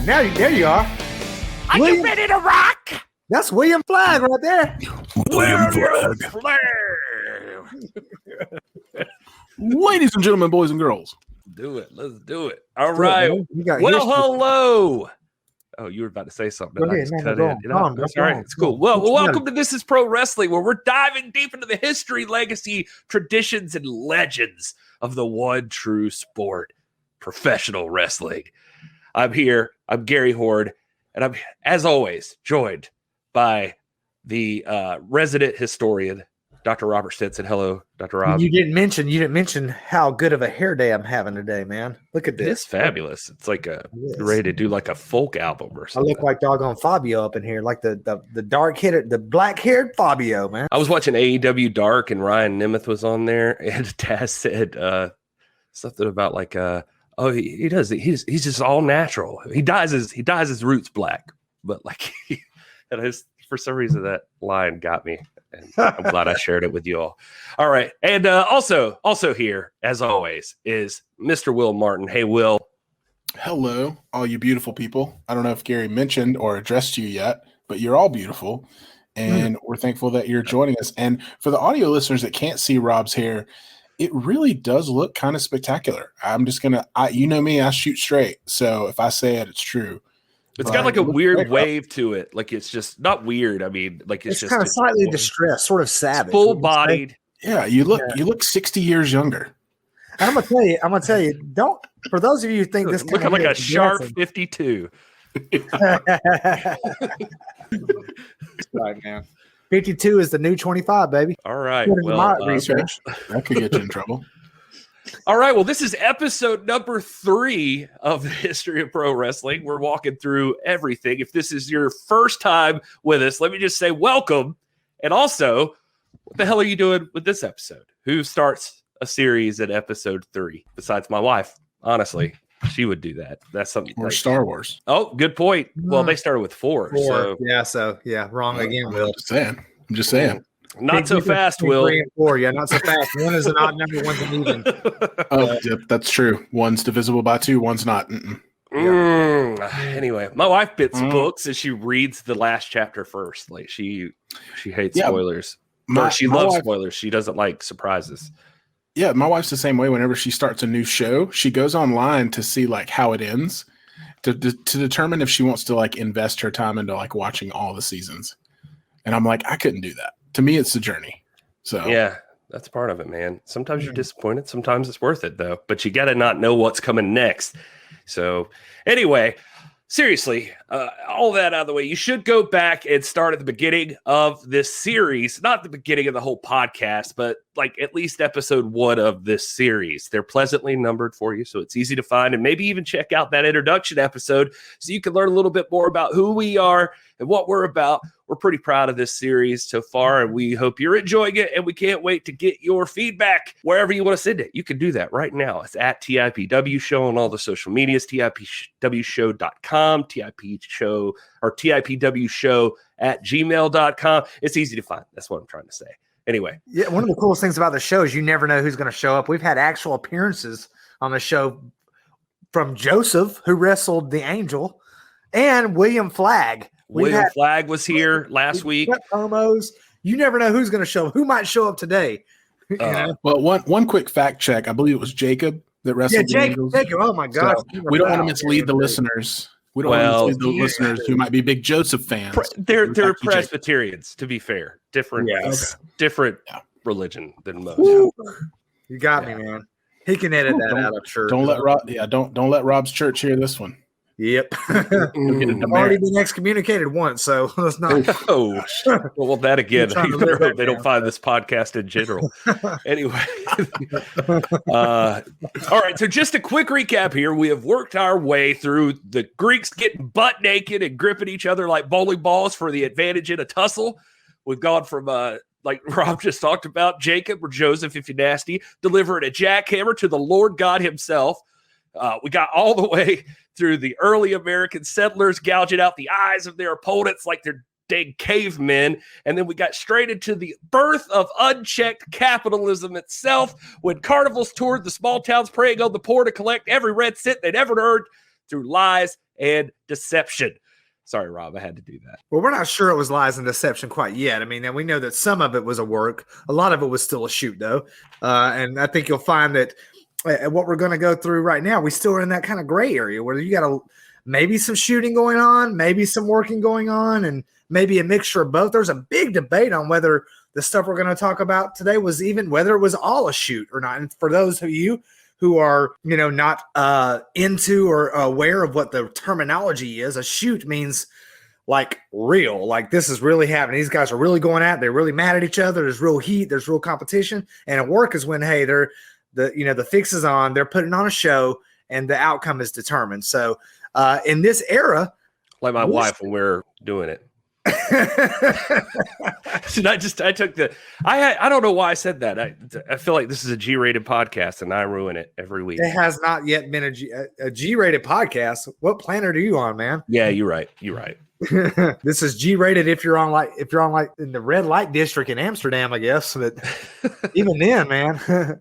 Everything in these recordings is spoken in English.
Now there you are. Are you ready to rock? That's William Flagg right there. William Flagg. Ladies and gentlemen, boys and girls. Do it. Let's do it. All right. Well, hello. Oh, you were about to say something. Go ahead, I just man, cut go in. on, You go know, on, that's go all right. on, It's go cool. on. Well, What you welcome to This Is Pro Wrestling, where we're diving deep into the history, legacy, traditions, and legends of the one true sport, professional wrestling. I'm here. I'm Gary Horde, and I'm, as always, joined by the resident historian, Dr. Robert Stinson. Hello, Dr. Rob. You didn't mention how good of a hair day I'm having today, man. Look at this. It's fabulous. It's like you're ready to do like a folk album or I something. look like doggone Fabio up in here, like the dark haired, the black haired Fabio, man. I was watching AEW Dark, and Ryan Nemeth was on there, and Taz said something about like he's just all natural. He dyes his roots black, but like for some reason that line got me, and I'm glad I shared it with you all. All right, and also here as always is Mr. Will Martin. Hey, Will. Hello, all you beautiful people. I don't know if Gary mentioned or addressed you yet, but you're all beautiful, and we're thankful that you're joining us. And for the audio listeners that can't see Rob's hair, it really does look kind of spectacular. I'm just gonna, you know me, I shoot straight. So if I say it, it's true. It's got like a weird wave to it. Like it's just not weird. I mean, like it's just kind of slightly distressed, sort of savage, full bodied. Yeah, you look 60 years younger. And I'm gonna tell you, don't. For those of you who think this looking like a sharp 52. Right, man. 52 is the new 25, baby. All right. Well, research. That could get you in trouble. All right. Well, this is episode number 3 of the history of pro wrestling. We're walking through everything. If this is your first time with us, let me just say welcome. And also, what the hell are you doing with this episode? Who starts a series at episode 3 besides my wife? Honestly, she would do that. That's something. Or Star Wars. Oh, good point. Well, they started with 4. So wrong again, Will. I'm just saying. Not so fast, Will. 3 and 4, not so fast. One is an odd number, one's an even. Oh, yep, that's true. One's divisible by 2, one's not. Anyway, my wife bits books and she reads the last chapter first. Like she hates spoilers. She loves spoilers. She doesn't like surprises. Yeah, my wife's the same way. Whenever she starts a new show, she goes online to see like how it ends, to determine if she wants to like invest her time into like watching all the seasons. And I'm like, I couldn't do that. To me, it's the journey. So yeah, that's part of it, man. Sometimes you're disappointed. Sometimes it's worth it, though. But you got to not know what's coming next. So anyway, seriously, all that out of the way, you should go back and start at the beginning of this series. Not the beginning of the whole podcast, but like at least episode 1 of this series. They're pleasantly numbered for you, so it's easy to find. And maybe even check out that introduction episode so you can learn a little bit more about who we are and what we're about. We're pretty proud of this series so far, and we hope you're enjoying it, and we can't wait to get your feedback wherever you want to send it. You can do that right now. It's at TIPW Show on all the social medias, TIPWshow.com, TIP Show or TIPW Show at gmail.com. It's easy to find. That's what I'm trying to say. Anyway. Yeah, one of the coolest things about the show is you never know who's going to show up. We've had actual appearances on the show from Joseph, who wrestled the Angel, and William Flagg. William Flagg was here last week. Promos. You never know who's going to show up. Who might show up today? Well, one quick fact check. I believe it was Jacob that wrestled the Angels. Jacob. Oh my gosh. So we don't want to mislead the listeners. We don't want to mislead the listeners who might be big Joseph fans. They're Presbyterians, to be fair. Different religion than most. Woo. You got me, man. He can edit that out, I'm sure. Don't let Rob's church hear this one. Yep. I've already been excommunicated once, so let's not. Oh, well, that again. They don't find this podcast in general. Anyway. All right. So just a quick recap here. We have worked our way through the Greeks getting butt naked and gripping each other like bowling balls for the advantage in a tussle. We've gone from, like Rob just talked about, Jacob or Joseph, if you're nasty, delivering a jackhammer to the Lord God himself. We got all the way through the early American settlers gouging out the eyes of their opponents like they're dang cavemen. And then we got straight into the birth of unchecked capitalism itself when carnivals toured the small towns preying on the poor to collect every red cent they'd ever earned through lies and deception. Sorry, Rob, I had to do that. Well, we're not sure it was lies and deception quite yet. I mean, and we know that some of it was a work. A lot of it was still a shoot, though. And I think you'll find that what we're going to go through right now, we still are in that kind of gray area where you got maybe some shooting going on, maybe some working going on, and maybe a mixture of both. There's a big debate on whether the stuff we're going to talk about today was even whether it was all a shoot or not. And for those of you who are, not into or aware of what the terminology is, a shoot means like real, like this is really happening. These guys are really going at it. They're really mad at each other. There's real heat. There's real competition. And a work is when, hey, the fix is on, they're putting on a show and the outcome is determined. So in this era, like my wife when we're doing it. So I don't know why I said that. I feel like this is a G-rated podcast and I ruin it every week. It has not yet been a G-rated podcast. What planet are you on, man? Yeah, you're right. This is G-rated if you're on like in the red light district in Amsterdam, I guess. But even then, man,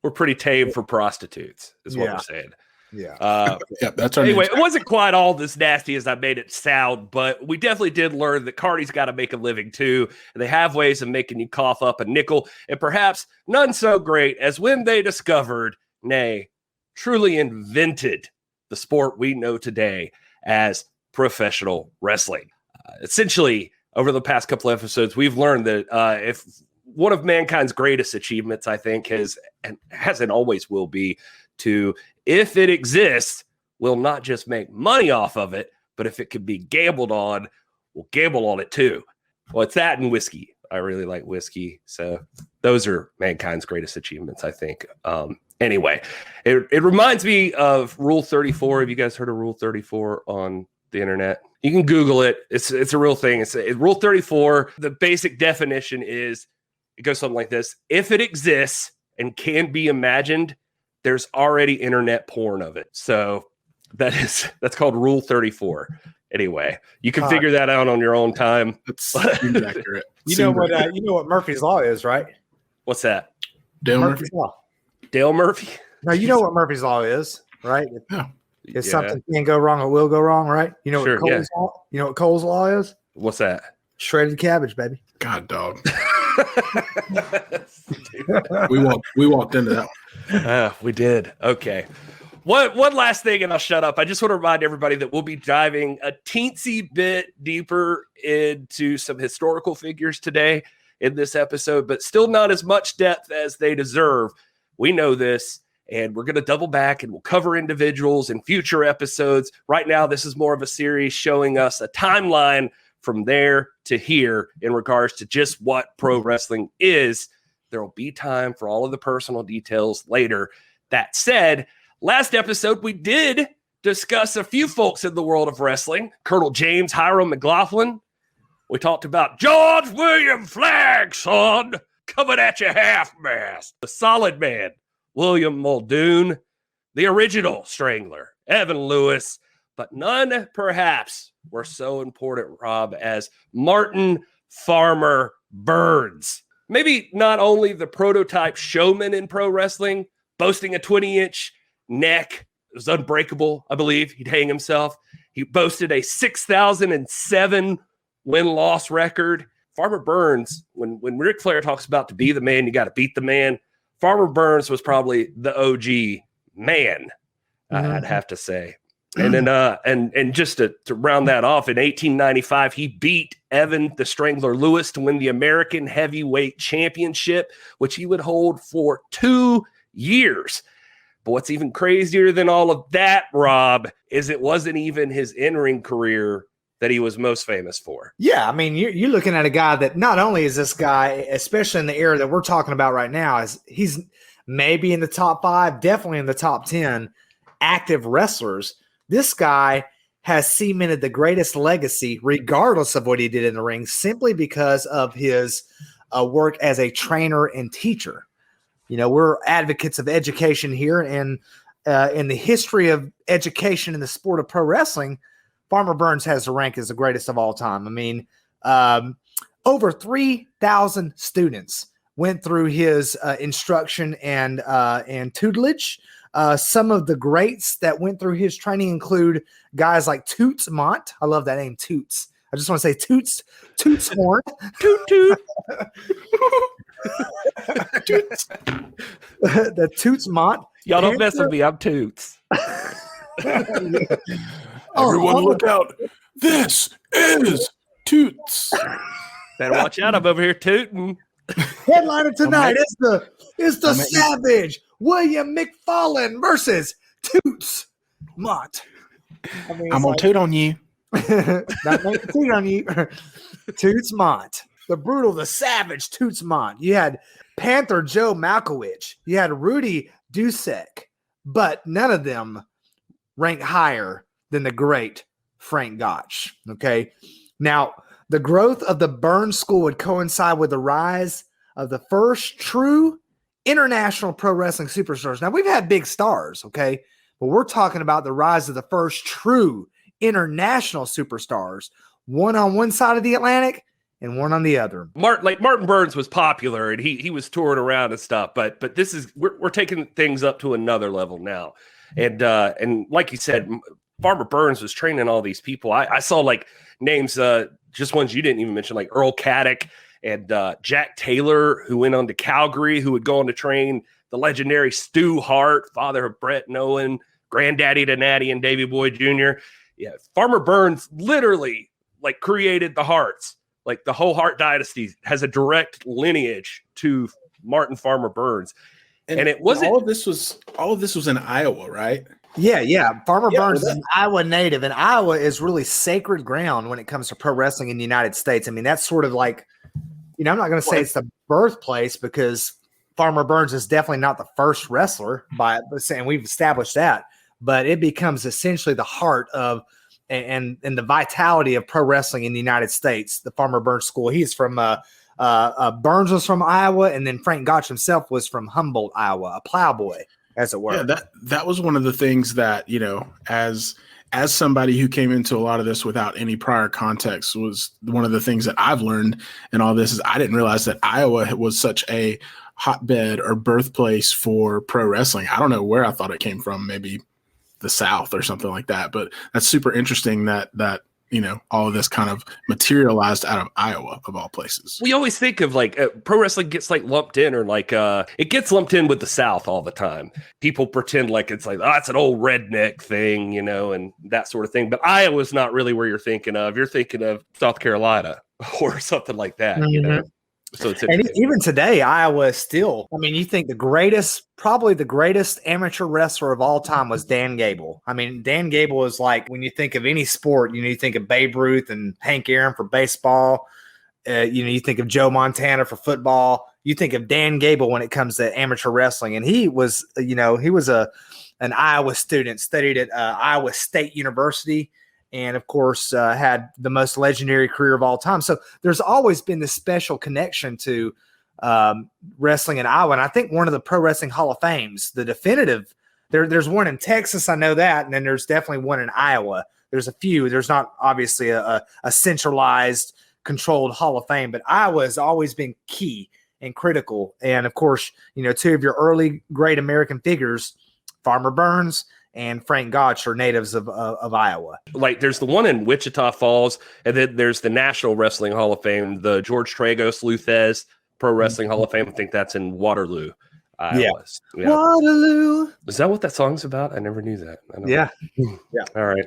we're pretty tame for prostitutes, is what we're saying. Yeah. That's our anyway. It wasn't quite all this nasty as I made it sound, but we definitely did learn that Cardi's got to make a living too. And they have ways of making you cough up a nickel, and perhaps none so great as when they discovered, nay, truly invented the sport we know today as professional wrestling. Essentially, over the past couple of episodes, we've learned that if one of mankind's greatest achievements, I think, has and always will be to, if it exists, we'll not just make money off of it, but if it could be gambled on, we'll gamble on it too. Well, it's that and whiskey. I really like whiskey. So those are mankind's greatest achievements, I think. Anyway, it reminds me of Rule 34. Have you guys heard of Rule 34 on the internet? You can Google it. It's a real thing. It's Rule 34. The basic definition is, it goes something like this. If it exists and can be imagined, there's already internet porn of it. So that's called Rule 34. Anyway, you can figure that out on your own time. That's accurate. You know what Murphy's Law is, right? What's that? Dale Murphy's Murphy? Law. Dale Murphy? No, you know what Murphy's Law is, right? Yeah. If something can go wrong, it will go wrong, right? You know what Cole's Law? You know what Cole's Law is? What's that? Shredded cabbage, baby. God, dog. we walked into that one. We did. Okay. One last thing, and I'll shut up. I just want to remind everybody that we'll be diving a teensy bit deeper into some historical figures today in this episode, but still not as much depth as they deserve. We know this, and we're going to double back and we'll cover individuals in future episodes. Right now, this is more of a series showing us a timeline from there to here in regards to just what pro wrestling is. There will be time for all of the personal details later. That said, last episode, we did discuss a few folks in the world of wrestling. Colonel James Hiram McLaughlin. We talked about George William Flagg, son, coming at you half-mast. The Solid Man, William Muldoon. The original Strangler, Evan Lewis. But none, perhaps, were so important, Rob, as Martin Farmer Burns. Maybe not only the prototype showman in pro wrestling, boasting a 20-inch neck. It was unbreakable, I believe. He'd hang himself. He boasted a 6,007 win-loss record. Farmer Burns, when Ric Flair talks about to be the man, you got to beat the man. Farmer Burns was probably the OG man, I'd have to say. And then, and just to round that off, in 1895, he beat Evan the Strangler Lewis to win the American Heavyweight Championship, which he would hold for 2 years. But what's even crazier than all of that, Rob, is it wasn't even his in-ring career that he was most famous for. Yeah, I mean, you're looking at a guy that not only is this guy, especially in the era that we're talking about right now, is he's maybe in the top 5, definitely in the top 10 active wrestlers. This guy has cemented the greatest legacy, regardless of what he did in the ring, simply because of his work as a trainer and teacher. You know, we're advocates of education here, and in the history of education in the sport of pro wrestling, Farmer Burns has the rank as the greatest of all time. I mean, over 3,000 students went through his instruction and tutelage. Some of the greats that went through his training include guys like Toots Mont. I love that name, Toots. I just want to say Toots Horn. Toot toot. Toots. The Toots Mont. Y'all don't mess with me. I'm Toots. Everyone look out. This is Toots. Better watch out. I'm over here tooting. Headliner tonight is the Savage William McFarlane versus Toots Mont. I'm gonna toot on you. Not make a toot on you. Toots Mont, the brutal, the savage Toots Mont. You had Panther Joe Malkovich. You had Rudy Dusek, but none of them rank higher than the great Frank Gotch. Okay. Now, the growth of the Burns School would coincide with the rise of the first true international pro wrestling superstars. Now, we've had big stars, okay, but we're talking about the rise of the first true international superstars, one on one side of the Atlantic and one on the other. Martin Burns was popular and he was touring around and stuff, but this is we're taking things up to another level now. And like you said, Farmer Burns was training all these people. I saw like names, just ones you didn't even mention, like Earl Caddick and Jack Taylor, who went on to Calgary, who would go on to train the legendary Stu Hart, father of Brett and Owen, granddaddy to Natty and Davey Boy Jr. Yeah, Farmer Burns literally like created the Harts. Like the whole Hart dynasty has a direct lineage to Martin Farmer Burns. And it wasn't all of this was in Iowa, right? Yeah. Farmer Burns is an Iowa native, and Iowa is really sacred ground when it comes to pro wrestling in the United States. I mean, that's sort of like, I'm not going to say it's the birthplace because Farmer Burns is definitely not the first wrestler by saying we've established that, but it becomes essentially the heart of and the vitality of pro wrestling in the United States. The Farmer Burns School. He's from Burns was from Iowa, and then Frank Gotch himself was from Humboldt, Iowa, a plowboy, as it were. Yeah, that was one of the things that, as somebody who came into a lot of this without any prior context, was one of the things that I've learned in all this is I didn't realize that Iowa was such a hotbed or birthplace for pro wrestling. I don't know where I thought it came from, maybe the South or something like that, but that's super interesting that all of this kind of materialized out of Iowa, of all places. We always think of like pro wrestling gets like lumped in, or like it gets lumped in with the South all the time. People pretend like it's like, it's an old redneck thing, and that sort of thing. But Iowa's not really where you're thinking of. You're thinking of South Carolina or something like that, So it's even today, Iowa is still, you think probably the greatest amateur wrestler of all time was Dan Gable. Dan Gable is like, when you think of any sport, you think of Babe Ruth and Hank Aaron for baseball. You think of Joe Montana for football. You think of Dan Gable when it comes to amateur wrestling. And he was, an Iowa student, studied at Iowa State University. And of course, had the most legendary career of all time. So there's always been this special connection to wrestling in Iowa. And I think one of the Pro Wrestling Hall of Fames, the definitive, there's one in Texas, I know that. And then there's definitely one in Iowa. There's a few. There's not obviously a centralized, controlled Hall of Fame, but Iowa has always been key and critical. And of course, two of your early great American figures, Farmer Burns and Frank Gotch, are natives of Iowa. Like there's the one in Wichita Falls, and then there's the National Wrestling Hall of Fame, the George Tragos Luthez Pro Wrestling Hall of Fame. I think that's in Waterloo, Iowa. Yeah. Waterloo. Is that what that song's about? I never knew that. Yeah. All right.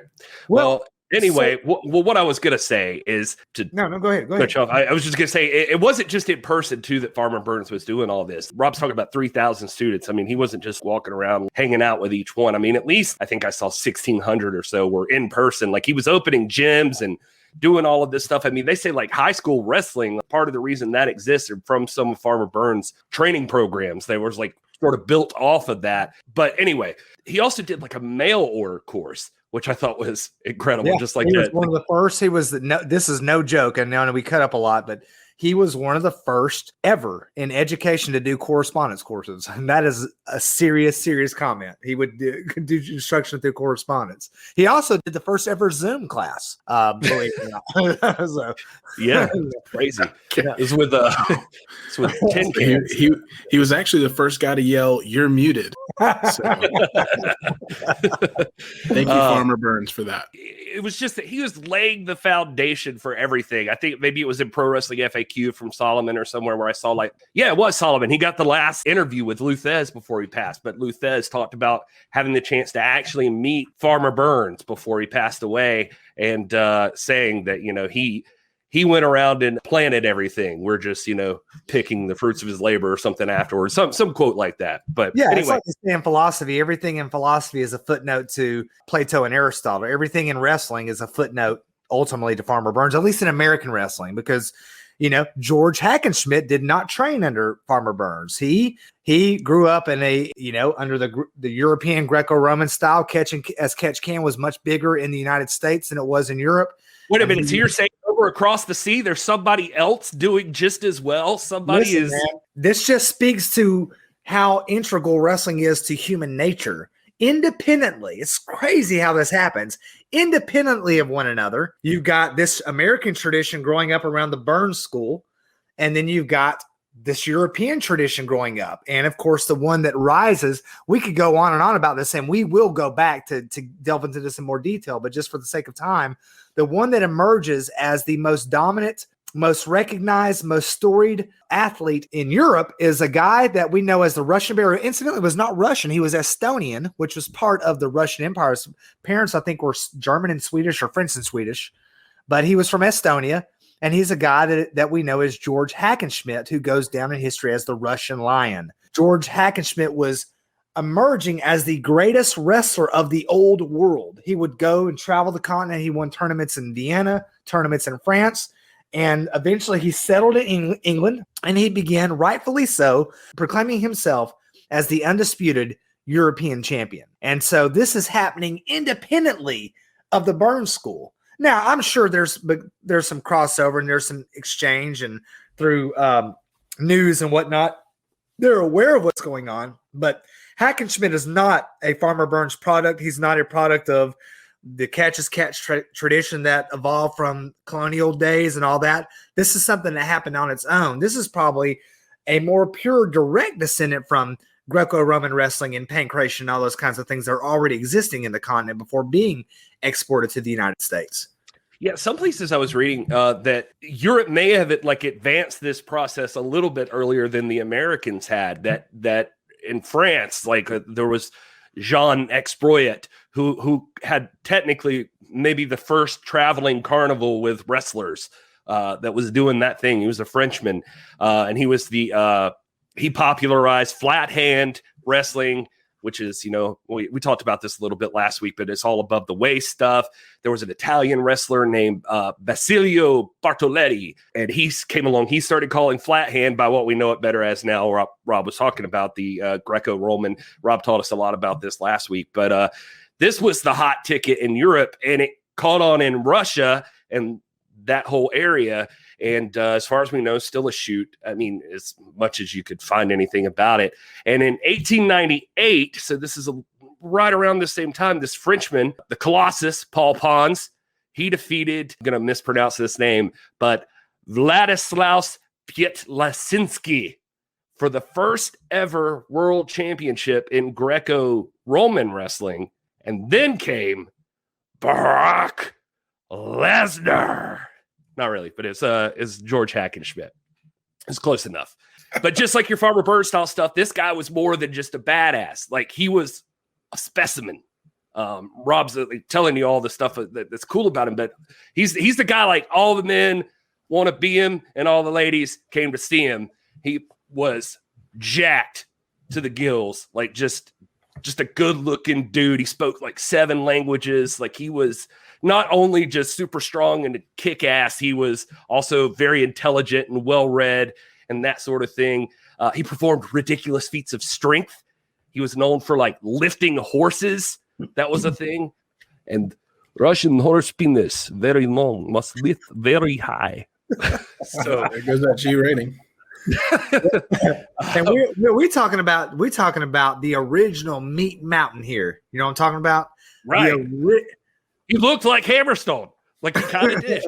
Well, anyway, what I was going to say is to no, go ahead. I was just going to say it wasn't just in person too that Farmer Burns was doing all this. Rob's talking about 3,000 students. He wasn't just walking around hanging out with each one. At least I think I saw 1,600 or so were in person. Like he was opening gyms and doing all of this stuff. They say like high school wrestling, part of the reason that exists are from some of Farmer Burns' training programs. They was like sort of built off of that. But anyway, he also did like a mail order course, which I thought was incredible. Yeah, just like he was one of the first. He was this is no joke. And now we cut up a lot, but he was one of the first ever in education to do correspondence courses. And that is a serious comment. He would do instruction through correspondence. He also did the first ever Zoom class. Believe it or not. So, yeah, crazy. It was with tin cans. He was actually the first guy to yell, "You're muted." So. Thank you, Farmer Burns, for that. It was just that he was laying the foundation for everything. I think maybe it was in Pro Wrestling FAQ from Solomon or somewhere where I saw it was Solomon. He got the last interview with Luthez before he passed, but Luthez talked about having the chance to actually meet Farmer Burns before he passed away, and saying that, he went around and planted everything. We're just, picking the fruits of his labor or something afterwards. Some quote like that. But yeah, anyway. it's like in philosophy. Everything in philosophy is a footnote to Plato and Aristotle. Everything in wrestling is a footnote ultimately to Farmer Burns, at least in American wrestling, because George Hackenschmidt did not train under Farmer Burns. He grew up in under the European Greco-Roman style. Catch can was much bigger in the United States than it was in Europe. Wait a minute. So you're saying over across the sea, there's somebody else doing just as well? Man, this just speaks to how integral wrestling is to human nature. Independently, it's crazy how this happens. Independently of one another, you've got this American tradition growing up around the Burns School, and then you've got this European tradition growing up. And of course, the one that rises, we could go on and on about this, and we will go back to delve into this in more detail, but just for the sake of time, the one that emerges as the most dominant, most recognized, most storied athlete in Europe is a guy that we know as the Russian Bear. Incidentally, was not Russian. He was Estonian, which was part of the Russian Empire. His parents, I think, were German and Swedish, or French and Swedish, but he was from Estonia. And he's a guy that we know as George Hackenschmidt, who goes down in history as the Russian Lion. George Hackenschmidt was emerging as the greatest wrestler of the old world. He would go and travel the continent. He won tournaments in Vienna, tournaments in France, and eventually he settled in England, and he began, rightfully so, proclaiming himself as the undisputed European champion. And so this is happening independently of the Burns School. Now, I'm sure there's some crossover and there's some exchange, and through news and whatnot, they're aware of what's going on. But Hackenschmidt is not a Farmer Burns product. He's not a product of the catch-as-catch tradition that evolved from colonial days and all that. This is something that happened on its own. This is probably a more pure, direct descendant from Greco-Roman wrestling and pancration and all those kinds of things that are already existing in the continent before being exported to the United States. Yeah, some places I was reading that Europe may have advanced this process a little bit earlier than the Americans had. That in France, there was Jean Exproyet, who had technically maybe the first traveling carnival with wrestlers that was doing that thing. He was a Frenchman, and he was he popularized flat hand wrestling, which is, we talked about this a little bit last week, but it's all above the waist stuff. There was an Italian wrestler named Basilio Bartoletti, and he came along. He started calling flat hand by what we know it better as now. Rob was talking about the Greco-Roman. Rob taught us a lot about this last week, but this was the hot ticket in Europe, and it caught on in Russia and that whole area. And as far as we know, still a shoot. I mean, as much as you could find anything about it. And in 1898, so this is right around the same time, this Frenchman, the Colossus, Paul Pons, he defeated, I'm going to mispronounce this name, but Vladislaus Pietlasinski for the first ever world championship in Greco-Roman wrestling. And then came Brock Lesnar. Not really, but it's George Hackenschmidt. It's close enough. But just like your Farmer Burns style stuff, this guy was more than just a badass. He was a specimen. Rob's telling you all the stuff that's cool about him, but he's the guy all the men want to be him and all the ladies came to see him. He was jacked to the gills, just a good looking dude. He spoke 7 languages. He was not only just super strong and kick ass, he was also very intelligent and well-read and that sort of thing. He performed ridiculous feats of strength. He was known for lifting horses. That was a thing. And Russian horse penis, very long, must lift very high. So there goes that G rating. And we're talking about the original Meat Mountain here. You know what I'm talking about? right. He looked like Hammerstone, like he kind of did.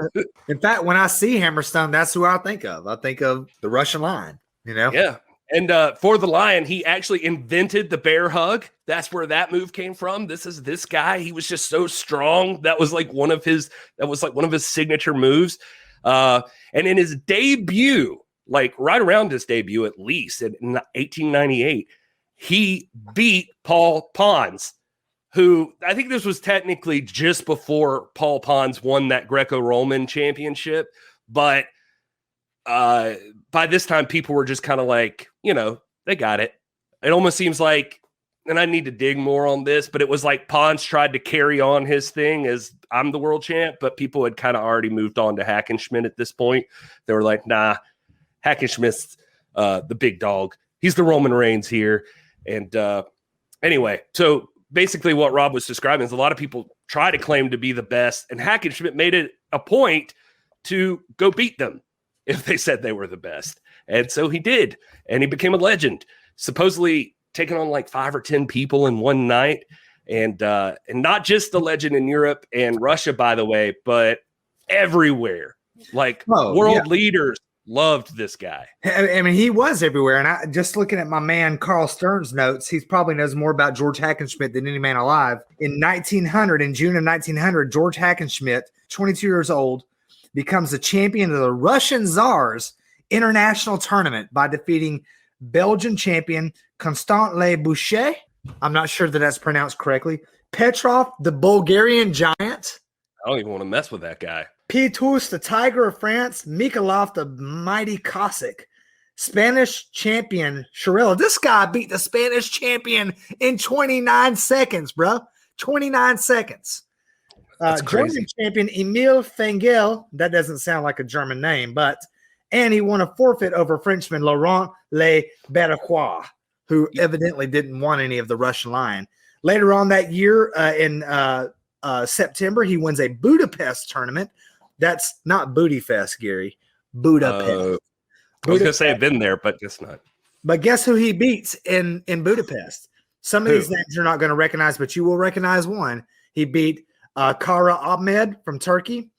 In fact, when I see Hammerstone, that's who I think of. I think of the Russian Lion. You know? Yeah. And for the Lion, he actually invented the bear hug. That's where that move came from. This is this guy. He was just so strong. That was like one of his signature moves. And in his debut, like right around his debut, at least in 1898, he beat Paul Pons, who I think this was technically just before Paul Pons won that Greco-Roman championship. But by this time, people were just kind of like, they got it. It almost seems like, and I need to dig more on this, but it was like Pons tried to carry on his thing as I'm the world champ, but people had kind of already moved on to Hackenschmidt at this point. They were like, nah, Hackenschmidt's the big dog. He's the Roman Reigns here. And anyway, so basically what Rob was describing is a lot of people try to claim to be the best, and Hackenschmidt made it a point to go beat them if they said they were the best. And so he did, and he became a legend, supposedly taking on like 5 or 10 people in one night. And not just the legend in Europe and Russia, by the way, but everywhere. Like world leaders loved this guy. I mean, he was everywhere. And I just looking at my man Carl Stern's notes, he probably knows more about George Hackenschmidt than any man alive. In June of 1900, George Hackenschmidt, 22 years old, becomes the champion of the Russian Tsar's international tournament by defeating Belgian champion Constant Le Boucher. I'm not sure that that's pronounced correctly. Petrov, the Bulgarian giant. I don't even want to mess with that guy. Pt.III, the Tiger of France. Mikolov, the mighty Cossack. Spanish champion Shirella. This guy beat the Spanish champion in 29 seconds, bro. 29 seconds. German champion Emil Fengel. That doesn't sound like a German name, and he won a forfeit over Frenchman Laurent Le Berrois, who evidently didn't want any of the Russian Lion. Later on that year, in September, he wins a Budapest tournament. That's not Booty Fest, Gary. Budapest. I was going to say I've been there, but guess not. But guess who he beats in Budapest? Some of these names you're not going to recognize, but you will recognize one. He beat Kara Ahmed from Turkey,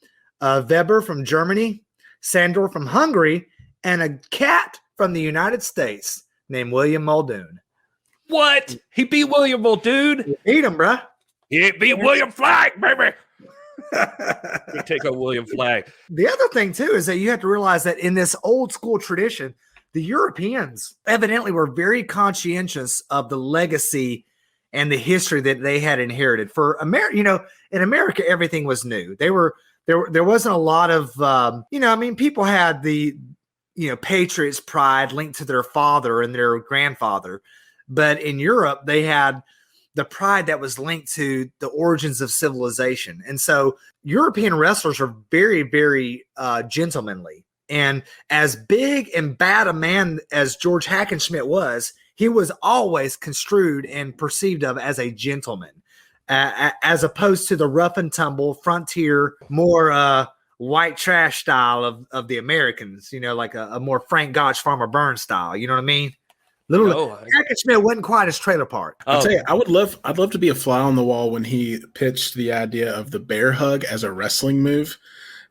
Weber from Germany, Sandor from Hungary, and a cat from the United States named William Muldoon. What? He beat William Muldoon? He beat him, bruh. He beat William Flagg, baby. We take on William Flagg. The other thing, too, is that you have to realize that in this old school tradition, the Europeans evidently were very conscientious of the legacy and the history that they had inherited. For America, in America, everything was new. There wasn't a lot of, people had the, Patriots' pride linked to their father and their grandfather. But in Europe, they had the pride that was linked to the origins of civilization. And so European wrestlers are very, very gentlemanly. And as big and bad a man as George Hackenschmidt was, he was always construed and perceived of as a gentleman. As opposed to the rough and tumble frontier, more white trash style of the Americans, like a more Frank Gotch, Farmer Burns style. You know what I mean? Hackenschmidt wasn't quite as trailer park. I'll tell you, I'd love to be a fly on the wall when he pitched the idea of the bear hug as a wrestling move.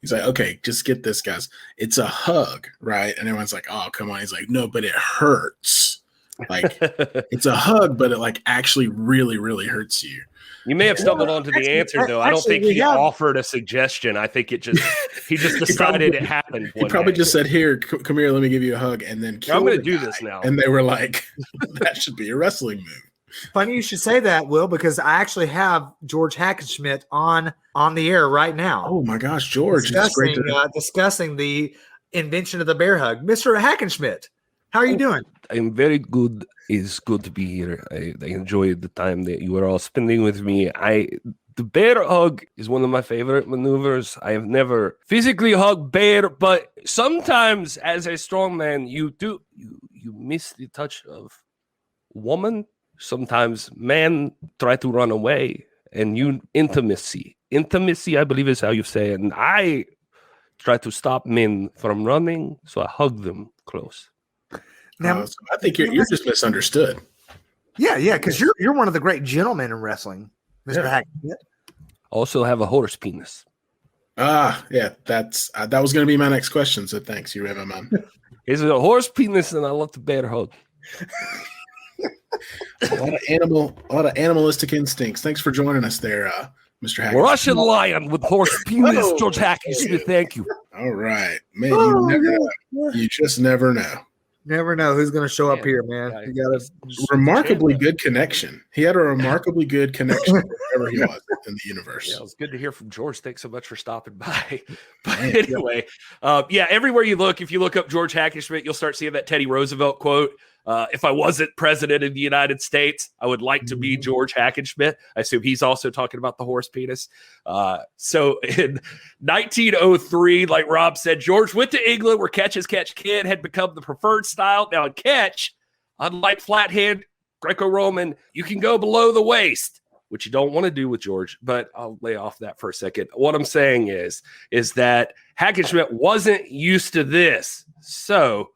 He's like, okay, just get this, guys. It's a hug, right? And everyone's like, oh, come on. He's like, no, but it hurts. Like, it's a hug, but it like actually really, really hurts you. You may have stumbled onto the answer, though. I don't think he offered a suggestion. I think he just decided it happened. He probably just said, here, come here, let me give you a hug. And then I'm going to do this now. And they were like, that should be a wrestling move. Funny you should say that, Will, because I actually have George Hackenschmidt on the air right now. Oh, my gosh, George. Discussing the invention of the bear hug. Mr. Hackenschmidt, how are you doing? I'm very good. It's good to be here. I enjoyed the time that you were all spending with me. The bear hug is one of my favorite maneuvers. I have never physically hugged bear, but sometimes as a strong man, you miss the touch of woman. Sometimes men try to run away, and intimacy, I believe is how you say it. And I try to stop men from running, so I hug them close. Now, So I think you're just misunderstood. yeah, because you're one of the great gentlemen in wrestling, Mr. Hackenschmidt. Also have a horse penis. Yeah, that was going to be my next question. So thanks, you read my mind. It's a horse penis, and I love the bear hug. a lot of animalistic instincts. Thanks for joining us there, Mr. Hackenschmidt. Russian lion with horse penis, George Hackenschmidt. Thank you. All right, man. You just never know. Never know who's going to show up here, man. You got a remarkably good connection. He had a remarkably good connection wherever he was in the universe. Yeah, it was good to hear from George. Thanks so much for stopping by. But anyway, everywhere you look, if you look up George Hackenschmidt, you'll start seeing that Teddy Roosevelt quote. If I wasn't president of the United States, I would like to be George Hackenschmidt. I assume he's also talking about the horse penis. So in 1903, like Rob said, George went to England where catch as catch can had become the preferred style. Now in catch, unlike flathand, Greco-Roman, you can go below the waist, which you don't want to do with George, but I'll lay off that for a second. What I'm saying is that Hackenschmidt wasn't used to this. So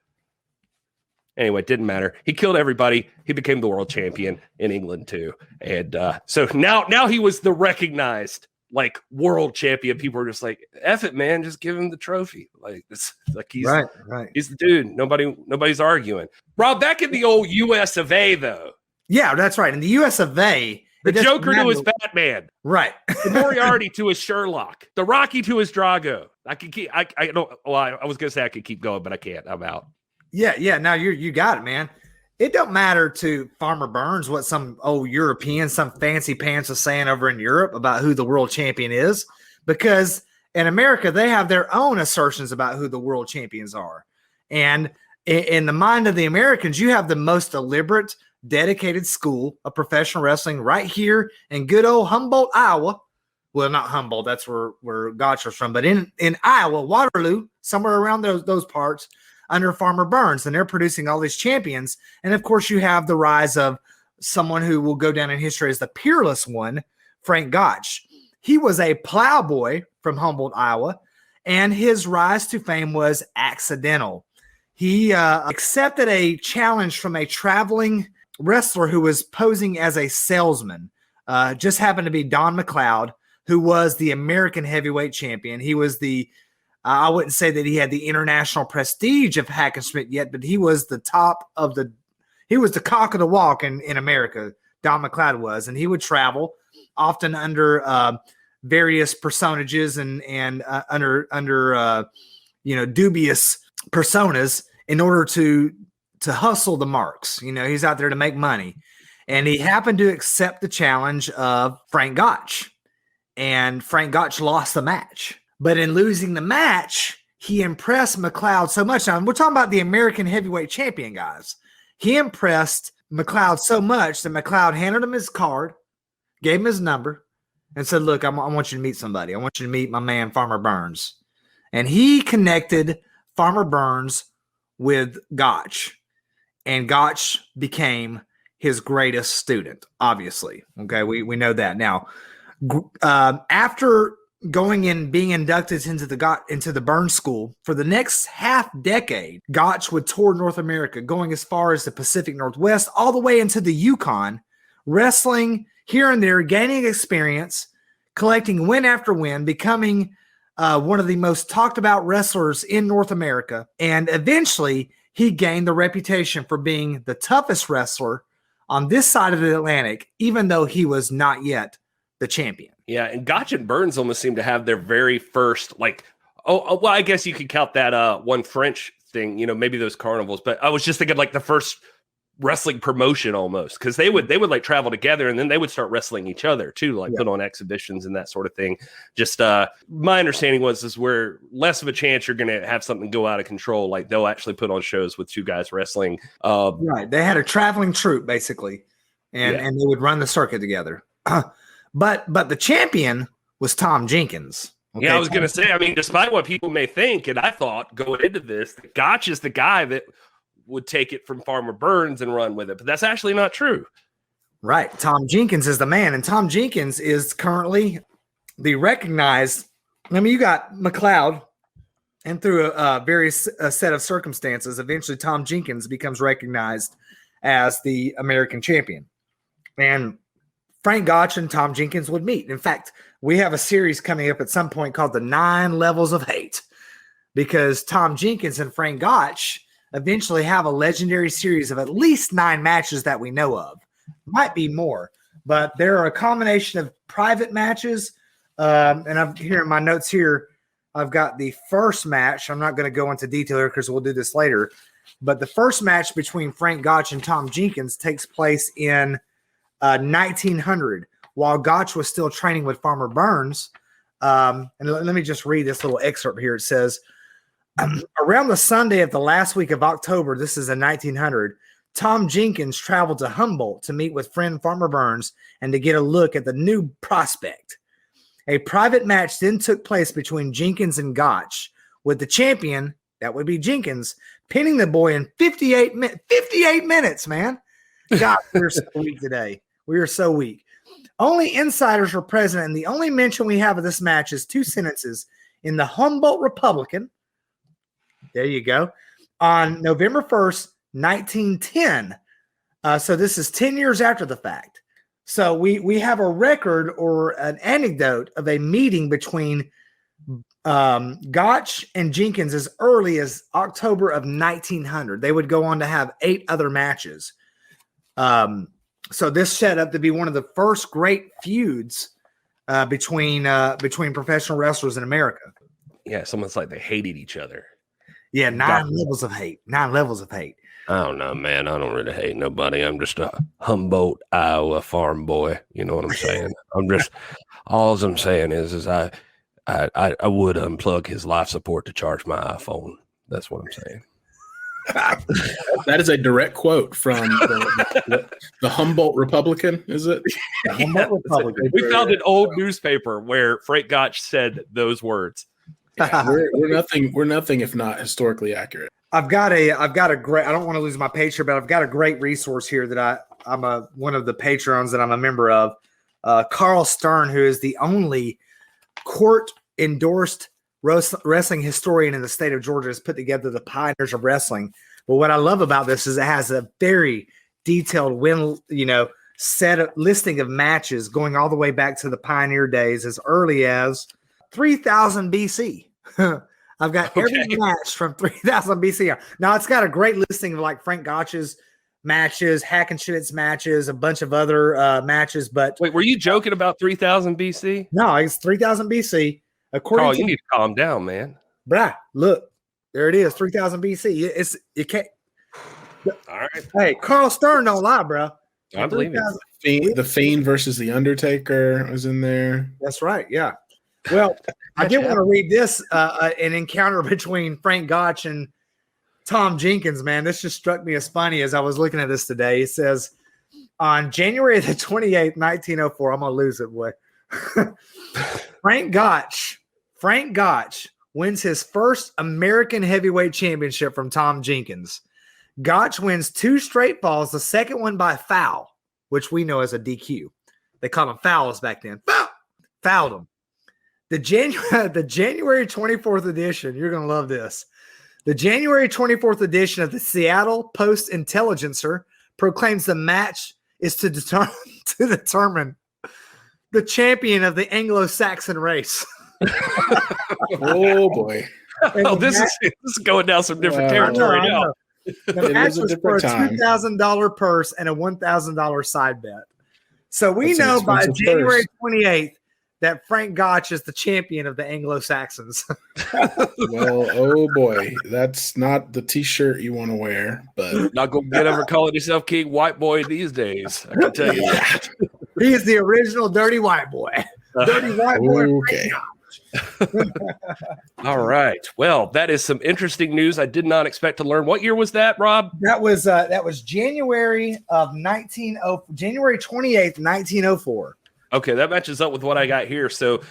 anyway, it didn't matter. He killed everybody. He became the world champion in England too. And so now he was the recognized like world champion. People were just like, F it, man, just give him the trophy. Like it's like he's right. He's the dude. Nobody's arguing. Rob, back in the old US of A though. Yeah, that's right. In the US of A, the Joker to his Batman. Right. The Moriarty to his Sherlock. The Rocky to his Drago. I could keep I was gonna say I could keep going, but I can't. I'm out. Yeah. Now you got it, man. It don't matter to Farmer Burns what some old European, some fancy pants is saying over in Europe about who the world champion is, because in America they have their own assertions about who the world champions are. And in the mind of the Americans, you have the most deliberate, dedicated school of professional wrestling right here in good old Humboldt, Iowa. Well, not Humboldt, that's where Gotch was from, but in Iowa, Waterloo, somewhere around those parts, under Farmer Burns, and they're producing all these champions. And of course, you have the rise of someone who will go down in history as the peerless one, Frank Gotch. He was a plowboy from Humboldt, Iowa, and his rise to fame was accidental. He accepted a challenge from a traveling wrestler who was posing as a salesman. Just happened to be Don McLeod, who was the American heavyweight champion. He was I wouldn't say that he had the international prestige of Hackenschmidt yet, but he was the he was the cock of the walk in America. Don McLeod was, and he would travel often under various personages and under dubious personas in order to hustle the marks. He's out there to make money, and he happened to accept the challenge of Frank Gotch, and Frank Gotch lost the match. But in losing the match, he impressed McLeod so much. Now, we're talking about the American heavyweight champion, guys. He impressed McLeod so much that McLeod handed him his card, gave him his number, and said, look, I want you to meet somebody. I want you to meet my man, Farmer Burns. And he connected Farmer Burns with Gotch. And Gotch became his greatest student, obviously. Okay, we know that. Now, after going and being inducted into the Burns School for the next half decade, Gotch would tour North America, going as far as the Pacific Northwest, all the way into the Yukon, wrestling here and there, gaining experience, collecting win after win, becoming one of the most talked about wrestlers in North America. And eventually he gained the reputation for being the toughest wrestler on this side of the Atlantic, even though he was not yet the champion. Yeah, and Gotch and Burns almost seem to have their very first, I guess you could count that one French thing, maybe those carnivals, but I was just thinking like the first wrestling promotion almost, because they would like travel together and then they would start wrestling each other too, like put on exhibitions and that sort of thing. Just my understanding is where less of a chance you're going to have something go out of control. Like they'll actually put on shows with two guys wrestling. Right. They had a traveling troupe basically, and they would run the circuit together. But the champion was Tom Jenkins. Okay? Yeah, I was going to say, I mean, despite what people may think, and I thought going into this, Gotch is the guy that would take it from Farmer Burns and run with it. But that's actually not true. Right. Tom Jenkins is the man. And Tom Jenkins is currently the recognized. I mean, you got McLeod, and through a various set of circumstances, eventually Tom Jenkins becomes recognized as the American champion. And Frank Gotch and Tom Jenkins would meet. In fact, we have a series coming up at some point called the 9 Levels of Hate, because Tom Jenkins and Frank Gotch eventually have a legendary series of at least 9 matches that we know of. Might be more, but there are a combination of private matches. And I'm here in my notes here. I've got the first match. I'm not going to go into detail here because we'll do this later. But the first match between Frank Gotch and Tom Jenkins takes place in 1900 while Gotch was still training with Farmer Burns. And let me just read this little excerpt here. It says, around the Sunday of the last week of October, this is in 1900, Tom Jenkins traveled to Humboldt to meet with friend Farmer Burns and to get a look at the new prospect. A private match then took place between Jenkins and Gotch, with the champion, that would be Jenkins, pinning the boy in 58 minutes, man. God, we're so weak today. We are so weak. Only insiders were present, and the only mention we have of this match is 2 sentences in the Humboldt Republican. There you go. On November 1st, 1910. So this is 10 years after the fact. So we have a record or an anecdote of a meeting between Gotch and Jenkins as early as October of 1900. They would go on to have 8 other matches. So this set up to be one of the first great feuds between professional wrestlers in America. Yeah, it's almost like they hated each other. Yeah, 9 levels of hate. 9 levels of hate. I don't know, man. I don't really hate nobody. I'm just a Humboldt, Iowa farm boy. You know what I'm saying? All I'm saying is I would unplug his life support to charge my iPhone. That's what I'm saying. That is a direct quote from the Humboldt Republican, is it? The Humboldt Republican. We found an old newspaper where Frank Gotch said those words. Yeah, we're nothing if not historically accurate. I've got a great, I don't want to lose my page here, but I've got a great resource here that I'm one of the patrons that I'm a member of. Carl Stern, who is the only court endorsed wrestling historian in the state of Georgia, has put together the Pioneers of Wrestling. But what I love about this is it has a very detailed listing of matches going all the way back to the Pioneer days as early as 3000 BC. I've got every match from 3000 BC. Now it's got a great listing of like Frank Gotch's matches, Hackenschmidt's matches, a bunch of other matches. But wait, were you joking about 3000 BC? No, it's 3000 BC. According you need to calm down, man. Bruh, look, there it is, 3000 BC. You can't. All right. Hey, Carl Stern don't lie, bro. I believe it. The Fiend versus the Undertaker was in there. That's right. Yeah. Well, I did want to read this, an encounter between Frank Gotch and Tom Jenkins, man. This just struck me as funny as I was looking at this today. He says, on January the 28th, 1904, I'm going to lose it, boy. Frank Gotch wins his first American heavyweight championship from Tom Jenkins. Gotch wins 2 straight falls, the second one by foul, which we know as a DQ. They called them fouls back then. Fouled him. The January 24th edition, you're going to love this. The January 24th edition of the Seattle Post-Intelligencer proclaims the match is to determine the champion of the Anglo-Saxon race. Oh, boy. This is going down some different territory now. The match was for a $2,000 purse and a $1,000 side bet. So we know by January 28th that Frank Gotch is the champion of the Anglo-Saxons. Well, oh boy, that's not the T-shirt you want to wear. But not going to get ever calling yourself King White Boy these days. I can tell you that. He is the original dirty white boy. Dirty white boy. Okay. All right. Well, that is some interesting news. I did not expect to learn. What year was that, Rob? That was January 28th, 1904. Okay, that matches up with what I got here. So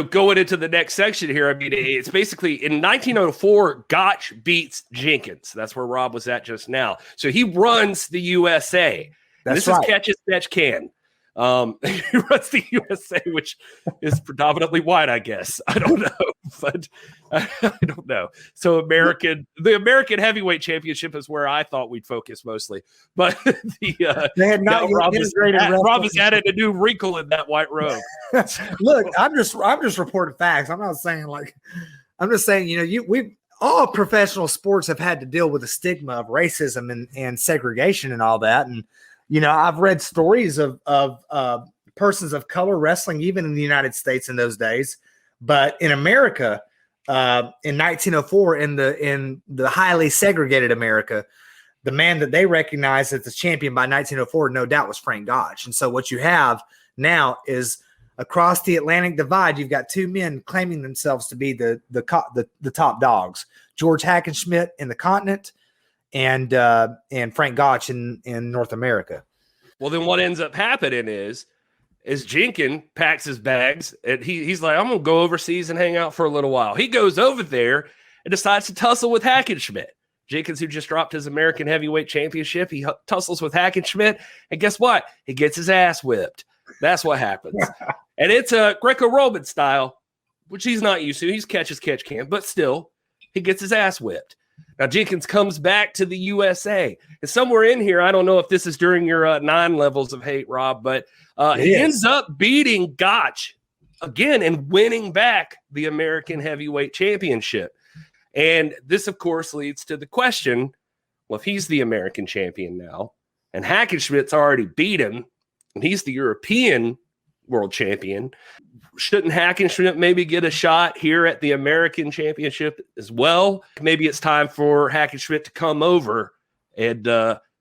going into the next section here, I mean, it's basically in 1904, Gotch beats Jenkins. That's where Rob was at just now. So he runs the USA. That's this right. is catch as catch can. He runs the USA, which is predominantly white, I guess. I don't know, but I don't know. So the American Heavyweight Championship is where I thought we'd focus mostly. But they had not Rob has added a new wrinkle in that white robe. Look, I'm just reporting facts. I'm not saying I'm just saying, we've all professional sports have had to deal with the stigma of racism and segregation and all that. And I've read stories of persons of color wrestling, even in the United States in those days. But in America, in 1904, in the highly segregated America, the man that they recognized as the champion by 1904, no doubt, was Frank Gotch. And so what you have now is across the Atlantic Divide, you've got two men claiming themselves to be the top dogs: George Hackenschmidt in the continent, and Frank Gotch in North America. Well, then what ends up happening is Jenkins packs his bags and he's like, I'm going to go overseas and hang out for a little while. He goes over there and decides to tussle with Hackenschmidt. Jenkins, who just dropped his American Heavyweight Championship, he tussles with Hackenschmidt, and guess what? He gets his ass whipped. That's what happens. And it's a Greco-Roman style, which he's not used to. He's catch as catch can, but still, he gets his ass whipped. Now, Jenkins comes back to the USA. And somewhere in here, I don't know if this is during your 9 levels of hate, Rob, but he ends up beating Gotch again and winning back the American Heavyweight Championship. And this, of course, leads to the question, well, if he's the American champion now, and Hackenschmidt's already beat him, and he's the European world champion, shouldn't Hackenschmidt maybe get a shot here at the American Championship as well? Maybe it's time for Hackenschmidt to come over and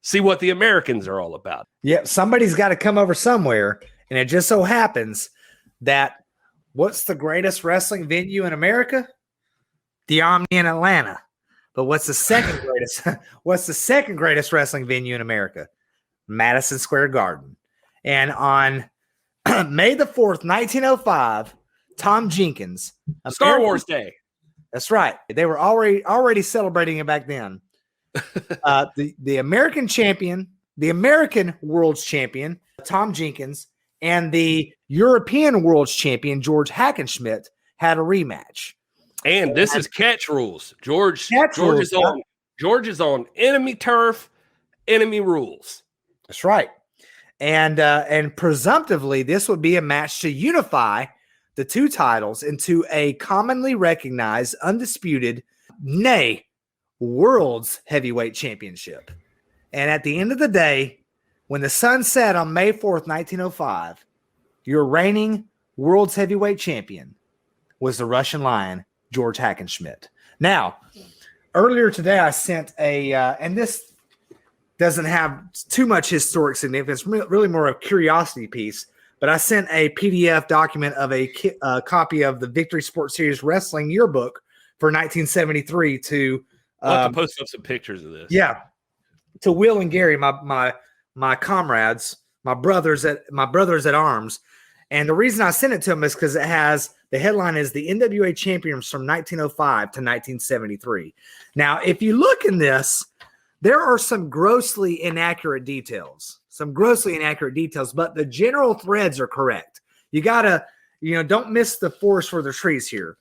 see what the Americans are all about. Yeah, somebody's got to come over somewhere, and it just so happens that what's the greatest wrestling venue in America? The Omni in Atlanta. But what's the second greatest? What's the second greatest wrestling venue in America? Madison Square Garden. And on May the 4th, 1905, Tom Jenkins. Star Wars Day. That's right. They were already celebrating it back then. The American champion, the American world's champion, Tom Jenkins, and the European world's champion, George Hackenschmidt, had a rematch. And this is catch rules. George is on enemy turf, enemy rules. That's right. And presumptively, this would be a match to unify the two titles into a commonly recognized, undisputed, world's heavyweight championship. And at the end of the day, when the sun set on May 4th, 1905, your reigning world's heavyweight champion was the Russian Lion, George Hackenschmidt. Now, earlier today, I sent and this doesn't have too much historic significance, really more a curiosity piece, but I sent a PDF document of a copy of the Victory Sports Series Wrestling Yearbook for 1973 to I'll have to post up some pictures of this. Yeah. To Will and Gary, my comrades, my brothers at arms. And the reason I sent it to them is because it has the headline is the NWA champions from 1905 to 1973. Now, if you look in this, there are some grossly inaccurate details, but the general threads are correct. You gotta, don't miss the forest for the trees here.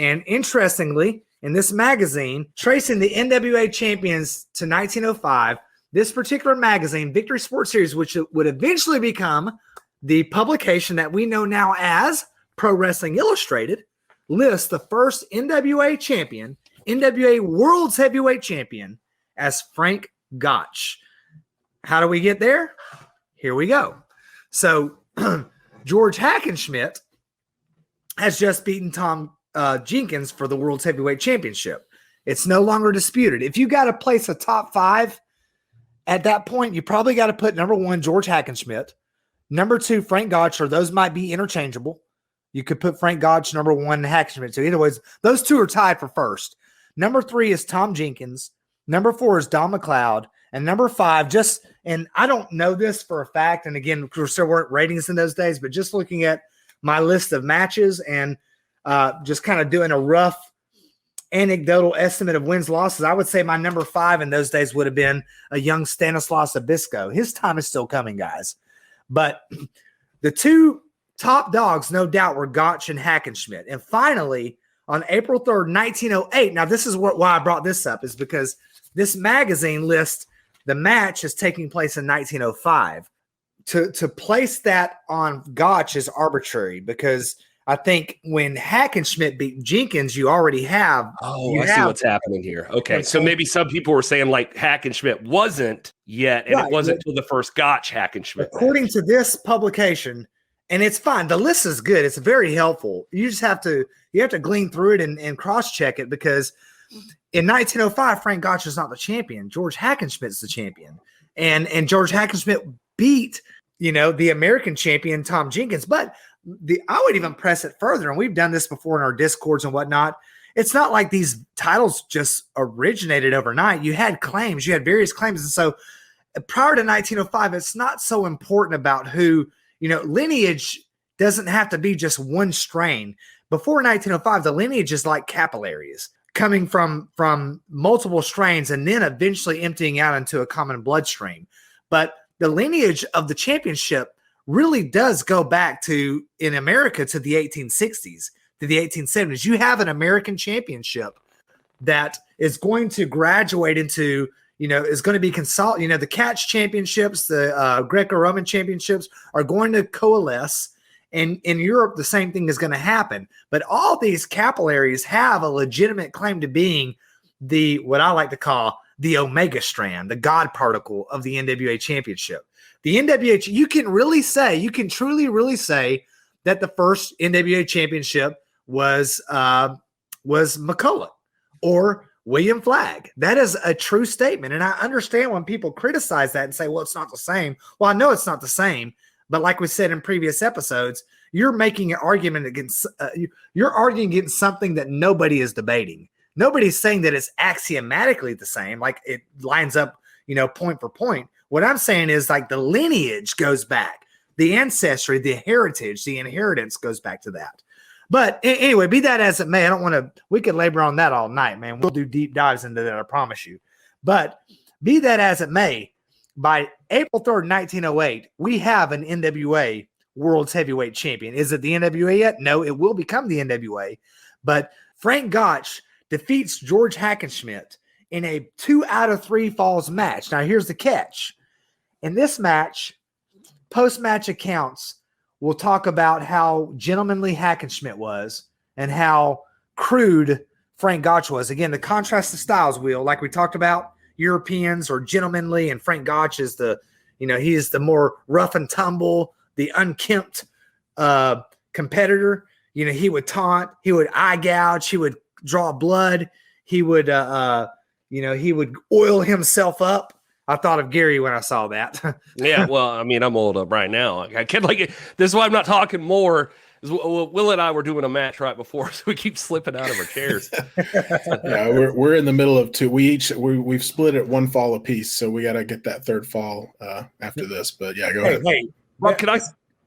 And interestingly, in this magazine, tracing the NWA champions to 1905, this particular magazine, Victory Sports Series, which would eventually become the publication that we know now as Pro Wrestling Illustrated, lists the first NWA champion, NWA World's Heavyweight Champion, as Frank Gotch. How do we get there? Here we go. So George Hackenschmidt has just beaten Tom Jenkins for the World's Heavyweight Championship. It's no longer disputed. If you got to place a top 5 at that point, you probably got to put number 1, George Hackenschmidt, number 2, Frank Gotch, or those might be interchangeable. You could put Frank Gotch number 1 and Hackenschmidt. So either way, those two are tied for first. Number 3 is Tom Jenkins. Number 4 is Don McLeod. And number 5, and I don't know this for a fact, and again, there weren't ratings in those days, but just looking at my list of matches and just kind of doing a rough anecdotal estimate of wins, losses, I would say my number 5 in those days would have been a young Stanislaus Obisco. His time is still coming, guys. But The two top dogs, no doubt, were Gotch and Hackenschmidt. And finally, on April 3rd, 1908, now this is why I brought this up, is because this magazine lists the match as taking place in 1905. To place that on Gotch is arbitrary, because I think when Hackenschmidt beat Jenkins, you already have. Oh, I see what's happening here. Okay, so maybe some people were saying like Hackenschmidt wasn't yet, and it wasn't until the first Gotch Hackenschmidt. According to this publication, and it's fine. The list is good. It's very helpful. You just have to glean through it and cross check it, because in 1905, Frank Gotch is not the champion. George Hackenschmidt's the champion, and George Hackenschmidt beat the American champion Tom Jenkins, but. I would even press it further, and we've done this before in our discords and whatnot. It's not like these titles just originated overnight. You had claims, you had various claims. And so prior to 1905, it's not so important about who, lineage doesn't have to be just one strain. Before 1905, the lineage is like capillaries coming from multiple strains and then eventually emptying out into a common bloodstream. But the lineage of the championship really does go back to, in America, to the 1860s, to the 1870s. You have an American championship that is going to graduate into, is going to be consolidated. The catch championships, the Greco-Roman championships are going to coalesce. And in Europe, the same thing is going to happen. But all these capillaries have a legitimate claim to being what I like to call the omega strand, the God particle of the NWA championship. The NWA, you can truly, really say that the first NWA championship was McCulloch or William Flagg. That is a true statement. And I understand when people criticize that and say, well, it's not the same. Well, I know it's not the same. But like we said in previous episodes, you're making an argument against, you're arguing against something that nobody is debating. Nobody's saying that it's axiomatically the same, like it lines up, point for point. What I'm saying is like the lineage goes back, the ancestry, the heritage, the inheritance goes back to that. But anyway, be that as it may, we could labor on that all night, man. We'll do deep dives into that, I promise you. But be that as it may, by April 3rd, 1908, we have an NWA World's Heavyweight Champion. Is it the NWA yet? No, it will become the NWA. But Frank Gotch defeats George Hackenschmidt in a 2 out of 3 falls match. Now, here's the catch. In this match, post-match accounts will talk about how gentlemanly Hackenschmidt was and how crude Frank Gotch was. Again, the contrast of styles wheel, like we talked about, Europeans are gentlemanly, and Frank Gotch is he is the more rough and tumble, the unkempt competitor. He would taunt, he would eye gouge, he would draw blood, he would he would oil himself up. I thought of Gary when I saw that. Yeah, well, I mean, I'm oiled up right now. I can't this is why I'm not talking more. Will and I were doing a match right before, so we keep slipping out of our chairs. Yeah, we're in the middle of two. We've split it 1 fall apiece, so we got to get that 3rd fall after this. But yeah, go ahead. Hey, Rob, can I?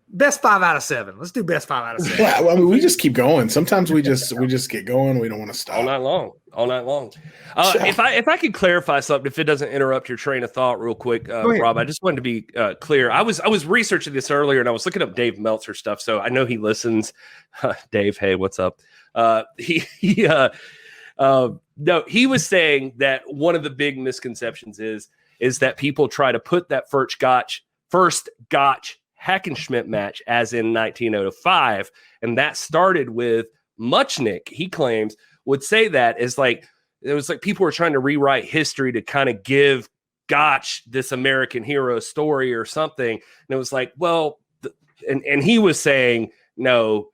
Best 5 out of 7. Let's do best 5 out of 7. Yeah, we just keep going. Sometimes we just get going. We don't want to stop All night long. If I could clarify something, if it doesn't interrupt your train of thought, real quick, Rob, I just wanted to be clear. I was researching this earlier, and I was looking up Dave Meltzer stuff, so I know he listens. Dave, hey, what's up? No, he was saying that one of the big misconceptions is that people try to put that first Gotch Hackenschmidt match as in 1905, and that started with Muchnick. He claims would say that is like it was like people were trying to rewrite history to kind of give Gotch this American hero story or something, and it was like, well, and he was saying no,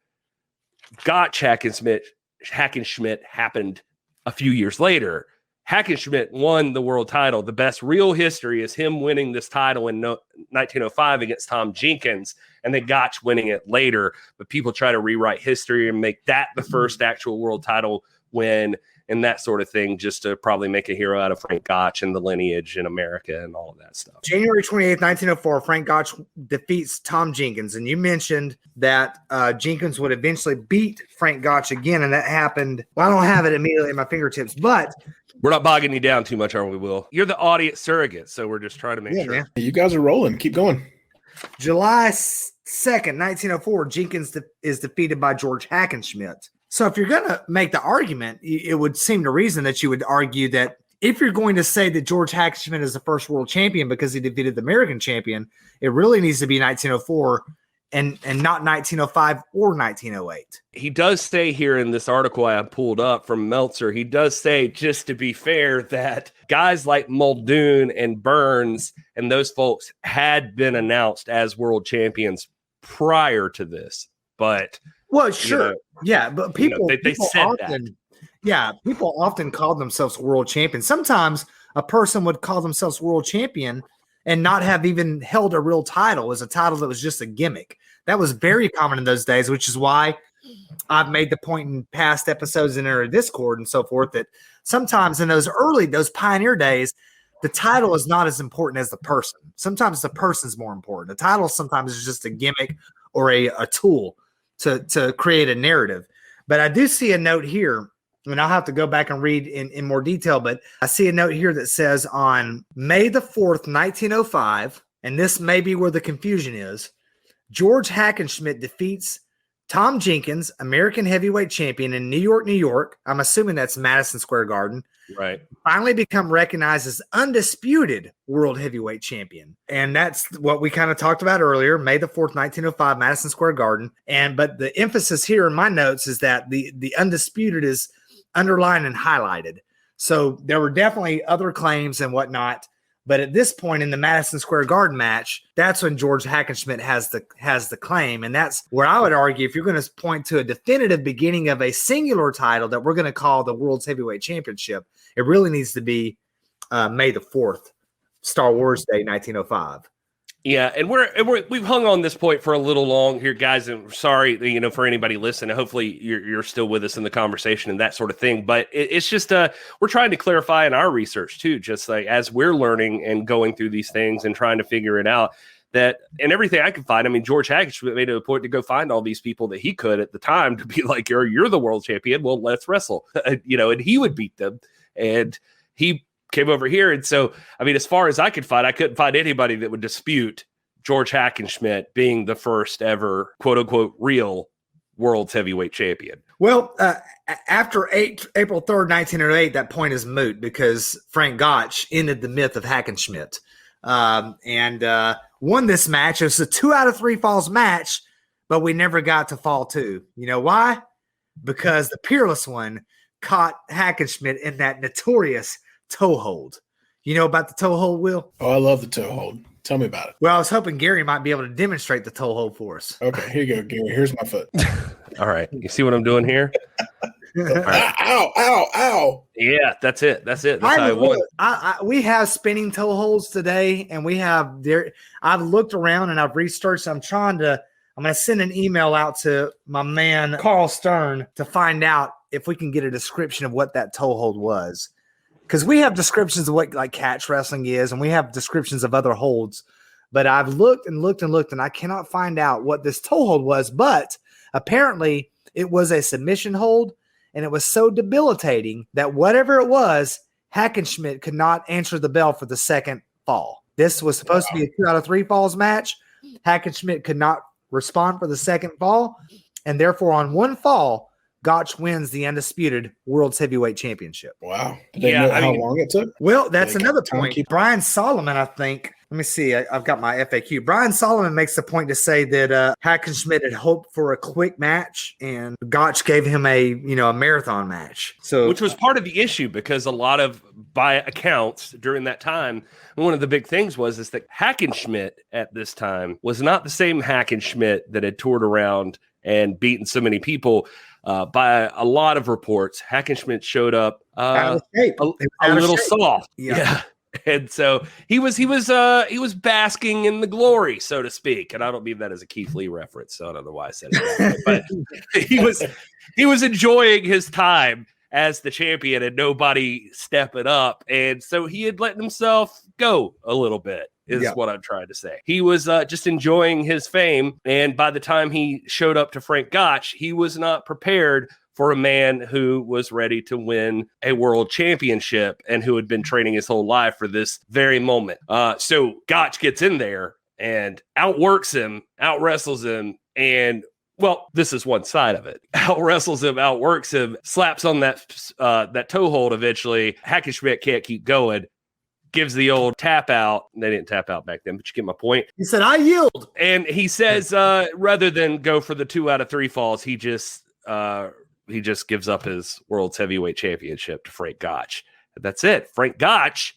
Gotch Hackenschmidt happened a few years later. Hackenschmidt won the world title. The best real history is him winning this title in 1905 against Tom Jenkins, and then Gotch winning it later. But people try to rewrite history and make that the first actual world title win and that sort of thing, just to probably make a hero out of Frank Gotch and the lineage in America and all of that stuff. January 28th, 1904, Frank Gotch defeats Tom Jenkins. And you mentioned that Jenkins would eventually beat Frank Gotch again, and that happened. Well, I don't have it immediately at my fingertips, but we're not bogging you down too much, are we, Will? You're the audience surrogate, so we're just trying to make sure. Man. You guys are rolling. Keep going. July 2nd, 1904, Jenkins is defeated by George Hackenschmidt. So if you're going to make the argument, it would seem to reason that you would argue that if you're going to say that George Hackenschmidt is the first world champion because he defeated the American champion, it really needs to be 1904 and not 1905 or 1908. He does say here in this article I have pulled up from Meltzer, he does say, just to be fair, that guys like Muldoon and Burns and those folks had been announced as world champions prior to this. But well, sure. You know, yeah, but people, they people said often, that. Yeah, people often call themselves world champions. Sometimes a person would call themselves world champion and not have even held a real title, as a title that was just a gimmick. That was very common in those days, which is why I've made the point in past episodes in our Discord and so forth that sometimes in those pioneer days, the title is not as important as the person. Sometimes the person's more important. The title sometimes is just a gimmick or a tool to create a narrative. But I do see a note here, and I'll have to go back and read in more detail, but I see a note here that says on May the 4th, 1905, and this may be where the confusion is, George Hackenschmidt defeats Tom Jenkins, American heavyweight champion in New York, New York. I'm assuming that's Madison Square Garden. Right. Finally become recognized as undisputed world heavyweight champion. And that's what we kind of talked about earlier, May the 4th, 1905, Madison Square Garden. But the emphasis here in my notes is that the undisputed is underlined and highlighted. So there were definitely other claims and whatnot. But at this point in the Madison Square Garden match, that's when George Hackenschmidt has the claim. And that's where I would argue, if you're going to point to a definitive beginning of a singular title that we're going to call the World's Heavyweight Championship, it really needs to be May the 4th, Star Wars Day, 1905. Yeah, and we've hung on this point for a little long here, guys. And sorry, for anybody listening. Hopefully, you're still with us in the conversation and that sort of thing. But it's just we're trying to clarify in our research too, just like as we're learning and going through these things and trying to figure it out. That and everything I could find. I mean, George Hackenschmidt made it a point to go find all these people that he could at the time to be like, "You're the world champion. Well, let's wrestle." And he would beat them, and he came over here. And so, I mean, as far as I could find, I couldn't find anybody that would dispute George Hackenschmidt being the first ever quote unquote real world's heavyweight champion. Well, after April 3rd, 1908, that point is moot because Frank Gotch ended the myth of Hackenschmidt and won this match. It was a 2 out of 3 falls match, but we never got to fall 2. You know why? Because the Peerless One caught Hackenschmidt in that notorious toe hold. You know about the toe hold, Will? Oh, I love the toe hold. Tell me about it. Well, I was hoping Gary might be able to demonstrate the toe hold for us. Okay, here you go, Gary. Here's my foot. All right. You see what I'm doing here? Right. Ow. Yeah, that's it. That's how I won. We have spinning toe holds today, and we have there. I've looked around and I've researched. I'm going to send an email out to my man, Carl Stern, to find out if we can get a description of what that toe hold was. Because we have descriptions of what like catch wrestling is, and we have descriptions of other holds. But I've looked, and I cannot find out what this toe hold was. But apparently it was a submission hold, and it was so debilitating that whatever it was, Hackenschmidt could not answer the bell for the second fall. This was supposed to be a 2 out of 3 falls match. Hackenschmidt could not respond for the second fall, and therefore on one fall, Gotch wins the undisputed World's Heavyweight Championship. Wow. Did they know how long it took? Well, that's another point. Brian Solomon, I think. Let me see. I've got my FAQ. Brian Solomon makes the point to say that Hackenschmidt had hoped for a quick match, and Gotch gave him a marathon match. So, which was part of the issue because a lot of by accounts during that time, one of the big things was that Hackenschmidt at this time was not the same Hackenschmidt that had toured around and beaten so many people. By a lot of reports, Hackenschmidt showed up a little soft. Yeah. And so he was basking in the glory, so to speak. And I don't mean that as a Keith Lee reference, so I don't know why I said it that way. But he was enjoying his time as the champion and nobody stepping up. And so he had let himself go a little bit. Is what I'm trying to say. He was just enjoying his fame. And by the time he showed up to Frank Gotch, he was not prepared for a man who was ready to win a world championship and who had been training his whole life for this very moment. So Gotch gets in there and outworks him, out-wrestles him, and well, this is one side of it. Out-wrestles him, outworks him, slaps on that toe hold eventually. Hackenschmidt can't keep going. Gives the old tap out. They didn't tap out back then, but you get my point. He said, I yield. And he says, rather than go for the 2 out of 3 falls, he just gives up his world's heavyweight championship to Frank Gotch. That's it. Frank Gotch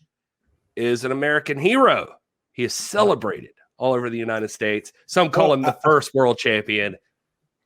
is an American hero. He is celebrated all over the United States. Some call him the first world champion.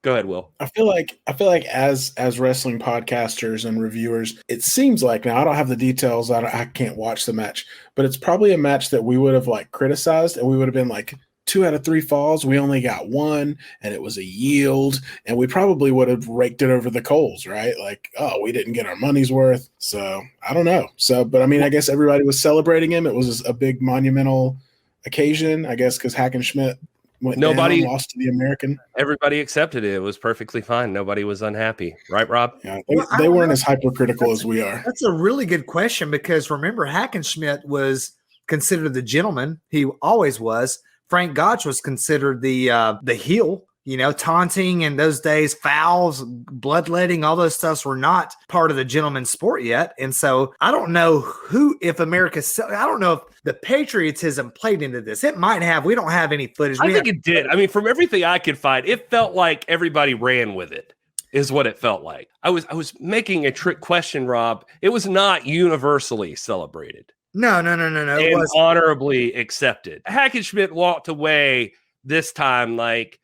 Go ahead, Will. I feel like as wrestling podcasters and reviewers, it seems like, now I don't have the details. I can't watch the match, but it's probably a match that we would have like criticized, and we would have been like 2 out of 3 falls. We only got 1, and it was a yield, and we probably would have raked it over the coals, right? Like, oh, we didn't get our money's worth. So I don't know. So, but I mean, I guess everybody was celebrating him. It was a big monumental occasion, I guess, because Hackenschmidt nobody lost to the American. Everybody accepted it. It was perfectly fine. Nobody was unhappy, right, Rob? Yeah, they weren't as hypercritical as we are. That's a really good question, because remember, Hackenschmidt was considered the gentleman. He always was. Frank Gotch was considered the heel. You know, taunting in those days, fouls, bloodletting, all those stuffs were not part of the gentleman's sport yet. And so I don't know if I don't know if the patriotism played into this. It might have. We don't have any footage. I think it did. I mean, from everything I could find, it felt like everybody ran with it, is what it felt like. I was making a trick question, Rob. It was not universally celebrated. No. It was honorably accepted. Hackenschmidt walked away this time like,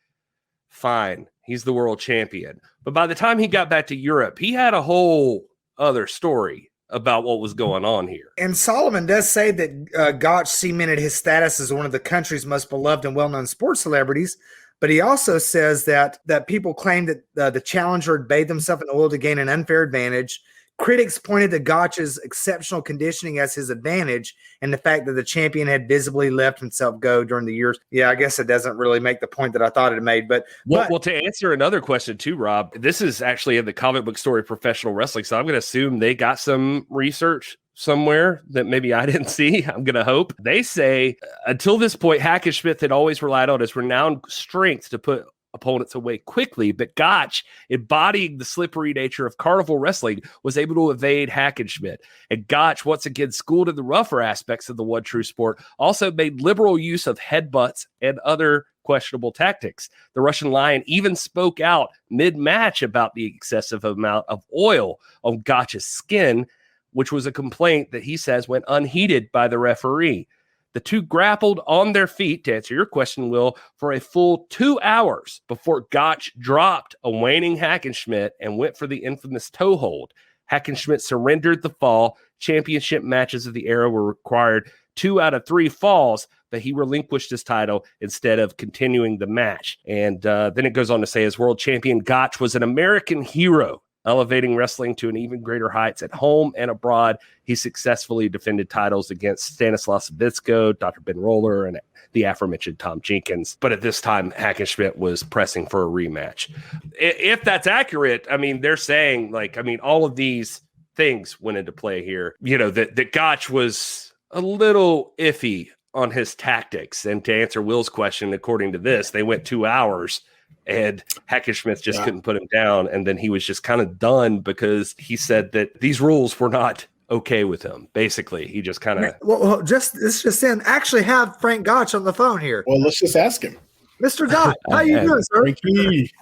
fine, he's the world champion. But by the time he got back to Europe, he had a whole other story about what was going on here. And Solomon does say that Gotch cemented his status as one of the country's most beloved and well-known sports celebrities. But he also says that people claimed that the challenger had bathed himself in oil to gain an unfair advantage. Critics pointed to Gotch's exceptional conditioning as his advantage, and the fact that the champion had visibly left himself go during the years. Yeah, I guess it doesn't really make the point that I thought it made. But to answer another question too, Rob, this is actually in the comic book story Professional Wrestling, so I'm going to assume they got some research somewhere that maybe I didn't see. I'm going to hope. They say until this point, Hackenschmidt had always relied on his renowned strength to put opponents away quickly, but Gotch, embodying the slippery nature of carnival wrestling, was able to evade Hackenschmidt. And Gotch, once again schooled in the rougher aspects of the one true sport, also made liberal use of headbutts and other questionable tactics. The Russian Lion even spoke out mid-match about the excessive amount of oil on Gotch's skin, which was a complaint that he says went unheeded by the referee. The two grappled on their feet, to answer your question, Will, for a full 2 hours before Gotch dropped a waning Hackenschmidt and went for the infamous toe hold. Hackenschmidt surrendered the fall. Championship matches of the era were required 2 out of 3 falls, but he relinquished his title instead of continuing the match. And then it goes on to say, as world champion, Gotch was an American hero, elevating wrestling to an even greater heights at home and abroad. He successfully defended titles against Stanislav Savitsko, Dr. Ben Roller, and the aforementioned Tom Jenkins. But at this time, Hackenschmidt was pressing for a rematch. If that's accurate, I mean, they're saying, like, I mean, all of these things went into play here. You know, that Gotch was a little iffy on his tactics. And to answer Will's question, according to this, they went 2 hours and Hackenschmidt just couldn't put him down. And then he was just kind of done because he said that these rules were not okay with him. Basically, he just kind of... Well, let's just actually have Frank Gotch on the phone here. Well, let's just ask him. Mr. Gotch, how you doing, sir?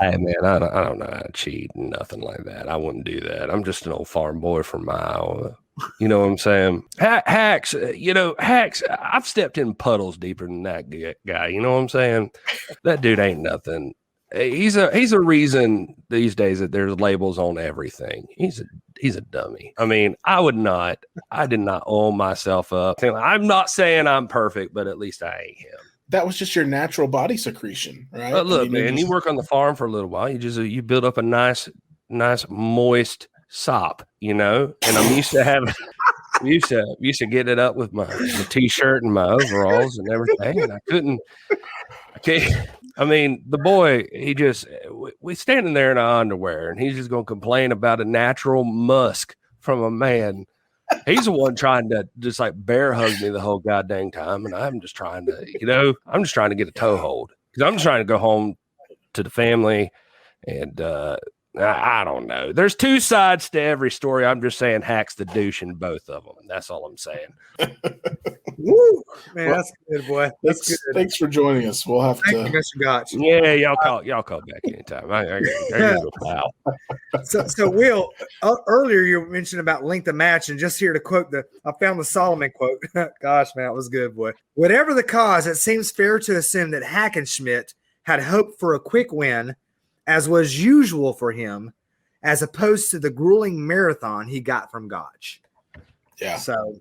Hey, man, I don't know how to cheat and nothing like that. I wouldn't do that. I'm just an old farm boy from Iowa. You know what I'm saying? Hacks, I've stepped in puddles deeper than that guy. You know what I'm saying? That dude ain't nothing. He's a reason these days that there's labels on everything. He's a dummy. I mean, I did not own myself up. I'm not saying I'm perfect, but at least I ain't him. That was just your natural body secretion, right? But look, man, you work on the farm for a little while. You build up a nice moist sop, you know. And I'm used to having, used to get it up with my t-shirt and my overalls and everything, and I can't. I mean, the boy, we standing there in our underwear, and he's just going to complain about a natural musk from a man He's the one trying to just like bear hug me the whole goddamn time. And I'm just trying to, I'm just trying to get a toehold because I'm just trying to go home to the family. And I don't know. There's two sides to every story. I'm just saying Hack's the douche in both of them. That's all I'm saying. Woo! Man, that's good, boy. That's good. Thanks for joining us. We'll have Thank to. you, Mr. Gotch. Yeah, y'all call back anytime. I go pal. So Will, earlier you mentioned about length of match, and just here to quote I found the Solomon quote. Gosh, man, it was good, boy. Whatever the cause, it seems fair to assume that Hackenschmidt had hoped for a quick win, as was usual for him, as opposed to the grueling marathon he got from Gotch. Yeah. So,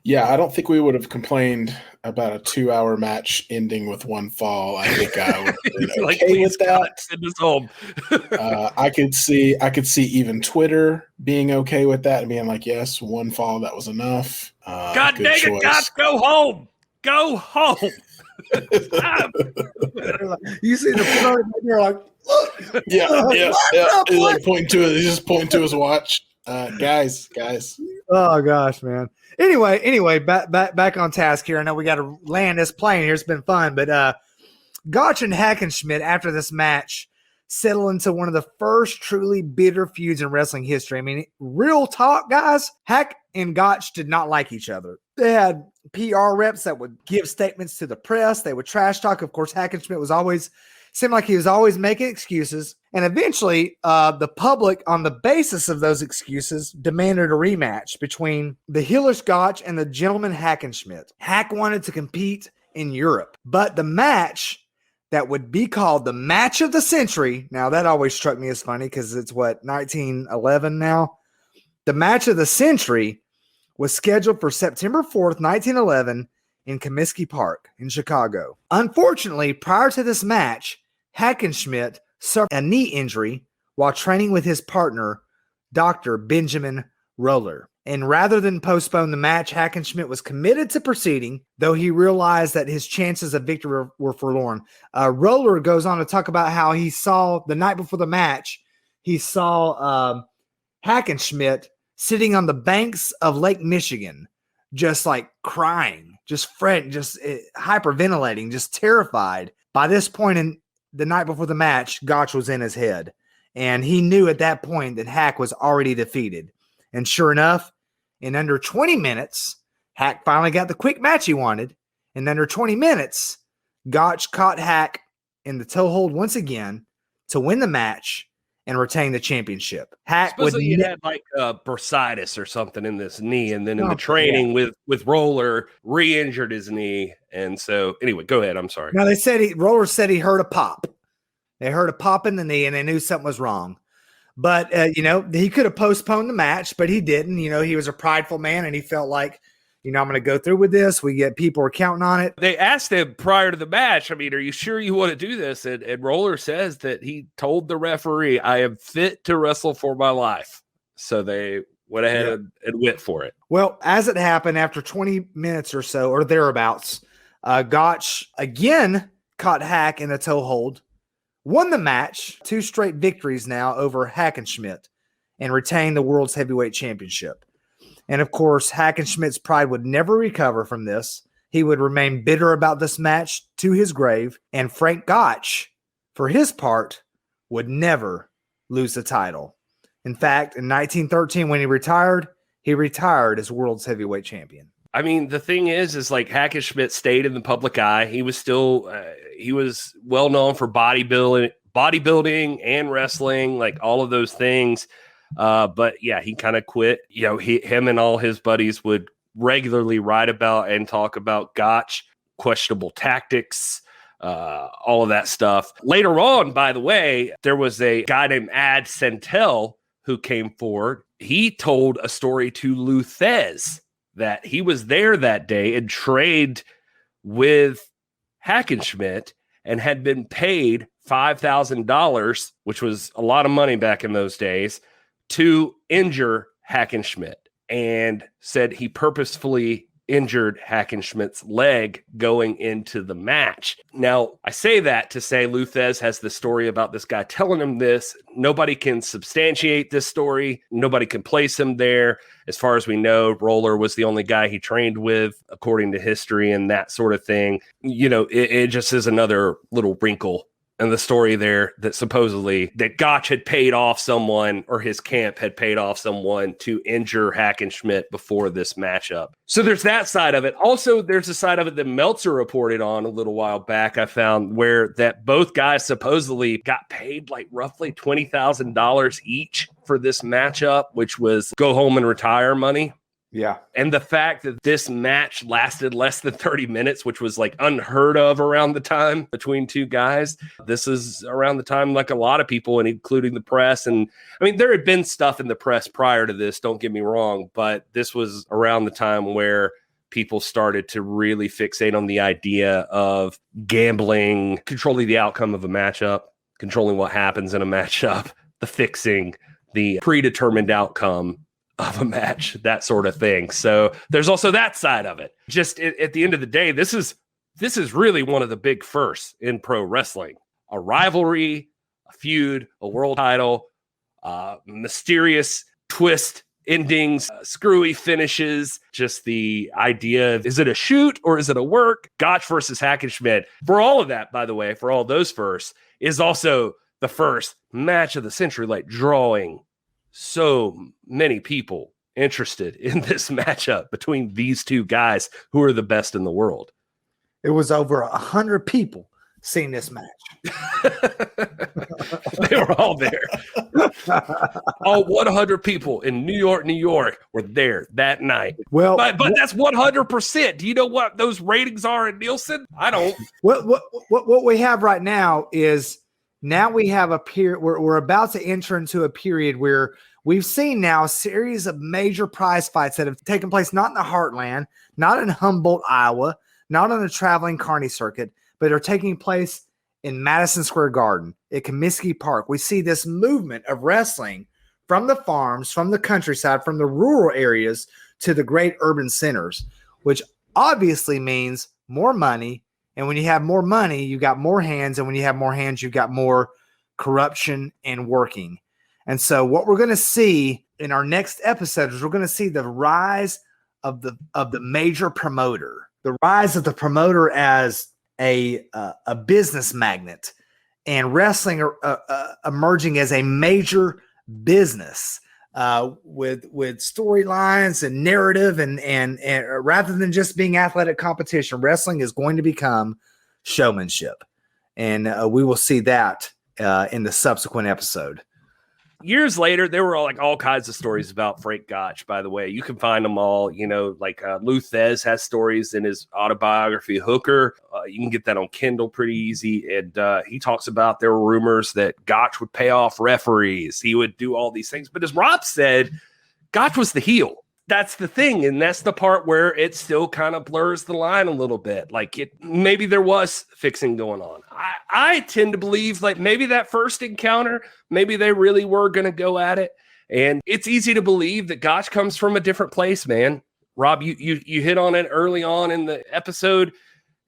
yeah, I don't think we would have complained about a 2-hour match ending with one fall. I think I would have been okay with that. Send us home. I could see even Twitter being okay with that and being like, yes, one fall, that was enough. God dang it, God, go home. Go home. you see the photo, and you're like, look. Yeah. He's like pointing to it. He's just pointing to his watch. Guys. Oh gosh, man. Anyway, back on task here. I know we got to land this plane here. It's been fun, but Gotch and Hackenschmidt after this match settle into one of the first truly bitter feuds in wrestling history. I mean, real talk, guys. Hack and Gotch did not like each other. They had PR reps that would give statements to the press. They would trash talk. Of course, Hackenschmidt seemed like he was always making excuses. And eventually, the public, on the basis of those excuses, demanded a rematch between the heelish Gotch and the gentleman Hackenschmidt. Hack wanted to compete in Europe, but the match that would be called the match of the century. Now, that always struck me as funny because it's 1911 now. The match of the century was scheduled for September 4th, 1911 in Comiskey Park in Chicago. Unfortunately, prior to this match, Hackenschmidt suffered a knee injury while training with his partner, Dr. Benjamin Roller. And rather than postpone the match, Hackenschmidt was committed to proceeding, though he realized that his chances of victory were forlorn. Roller goes on to talk about how he saw the night before the match, he saw Hackenschmidt sitting on the banks of Lake Michigan, just like crying, just fretting, just hyperventilating, just terrified. By this point in the night before the match, Gotch was in his head. And he knew at that point that Hack was already defeated. And sure enough, in under 20 minutes, Hack finally got the quick match he wanted. In under 20 minutes, Gotch caught Hack in the toe hold once again to win the match and retain the championship. Hack Supposedly he had like bursitis or something in this knee, and then in the training with Roller, re-injured his knee. And so, anyway, go ahead. I'm sorry. Now, Roller said he heard a pop. They heard a pop in the knee, and they knew something was wrong. But, he could have postponed the match, but he didn't. He was a prideful man, and he felt like, I'm going to go through with this. People are counting on it. They asked him prior to the match, are you sure you want to do this? And Roller says that he told the referee, I am fit to wrestle for my life. So they went ahead and went for it. Well, as it happened, after 20 minutes or so, or thereabouts, Gotch again caught Hack in a toe hold, won the match, 2 straight victories now over Hackenschmidt, and retained the World's Heavyweight Championship. And of course, Hackenschmidt's pride would never recover from this. He would remain bitter about this match to his grave. And Frank Gotch, for his part, would never lose the title. In fact, in 1913, when he retired as World's Heavyweight Champion. The thing is like Hackenschmidt stayed in the public eye. He was still, he was well known for bodybuilding and wrestling, like all of those things. But yeah, he kind of quit. Him and all his buddies would regularly write about and talk about Gotch, questionable tactics, all of that stuff. Later on, by the way, there was a guy named Ad Centel who came forward. He told a story to Luthez that he was there that day and trained with Hackenschmidt and had been paid $5,000, which was a lot of money back in those days, to injure Hackenschmidt, and said he purposefully injured Hackenschmidt's leg going into the match. Now, I say that to say Luthez has the story about this guy telling him this. Nobody can substantiate this story. Nobody can place him there. As far as we know, Roller was the only guy he trained with, according to history and that sort of thing. You know, it just is another little wrinkle in the story there that supposedly that Gotch had paid off someone, or his camp had paid off someone to injure Hackenschmidt before this matchup. So there's that side of it. Also, there's a side of it that Meltzer reported on a little while back, I found, where that both guys supposedly got paid like roughly $20,000 each for this matchup, which was go home and retire money. Yeah. And the fact that this match lasted less than 30 minutes, which was like unheard of around the time between two guys. This is around the time like a lot of people, and including the press. And I mean, there had been stuff in the press prior to this, don't get me wrong, but this was around the time where people started to really fixate on the idea of gambling, controlling the outcome of a matchup, controlling what happens in a matchup, the fixing, the predetermined outcome of a match, that sort of thing. So there's also that side of it. Just at the end of the day, this is really one of the big firsts in pro wrestling. A rivalry, a feud, a world title, mysterious twist endings, screwy finishes, just the idea of, is it a shoot or is it a work? Gotch versus Hackenschmidt. For all of that, by the way, for all those firsts, is also the first match of the century, like drawing so many people interested in this matchup between these two guys who are the best in the world. It was over 100 people seeing this match. They were all there. All 100 people in New York were there that night. Well, but that's 100%. Do you know what those ratings are in Nielsen? I don't. What we have right now is, now we have a period, we're about to enter into a period where we've seen now a series of major prize fights that have taken place, not in the heartland, not in Humboldt, Iowa, not on the traveling carny circuit, but are taking place in Madison Square Garden, at Comiskey Park. We see this movement of wrestling from the farms, from the countryside, from the rural areas to the great urban centers, which obviously means more money. And when you have more money, you got more hands. And when you have more hands, you've got more corruption and working. And so what we're going to see in our next episode is we're going to see the rise of the major promoter, the rise of the promoter as a business magnet, and wrestling emerging as a major business with storylines and narrative, and rather than just being athletic competition, wrestling is going to become showmanship, and we will see that in the subsequent episode. Years later, there were all kinds of stories about Frank Gotch, by the way. You can find them all, Luthez has stories in his autobiography, Hooker. You can get that on Kindle pretty easy. And he talks about, there were rumors that Gotch would pay off referees. He would do all these things. But as Rob said, Gotch was the heel. That's the thing. And that's the part where it still kind of blurs the line a little bit. Maybe there was fixing going on. I tend to believe maybe that first encounter, maybe they really were going to go at it. And it's easy to believe that Gotch comes from a different place, man. Rob, you hit on it early on in the episode.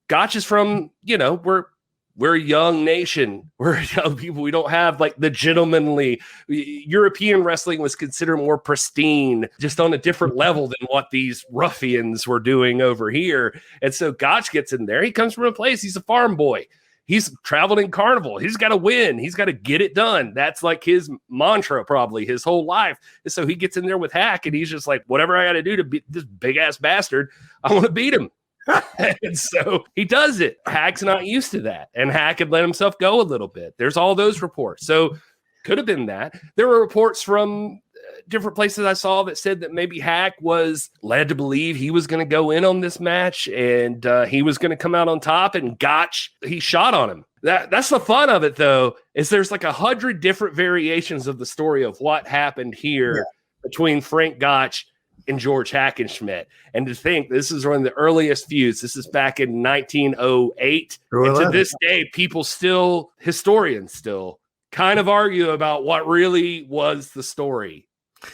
Gotch is from, we're a young nation. We're young people. We don't have the gentlemanly. European wrestling was considered more pristine, just on a different level than what these ruffians were doing over here. And so Gotch gets in there. He comes from a place. He's a farm boy. He's traveled in carnival. He's got to win. He's got to get it done. That's his mantra probably his whole life. And so he gets in there with Hack, and he's just like, whatever I got to do to beat this big ass bastard, I want to beat him. And so he does it. Hack's not used to that. And Hack had let himself go a little bit. There's all those reports. So could have been that. There were reports from different places I saw that said that maybe Hack was led to believe he was going to go in on this match, and he was going to come out on top, and Gotch, he shot on him. That's the fun of it, though, is there's 100 different variations of the story of what happened here between Frank Gotch and George Hackenschmidt. And to think this is one of the earliest feuds. This is back in 1908. And to this day, historians still kind of argue about what really was the story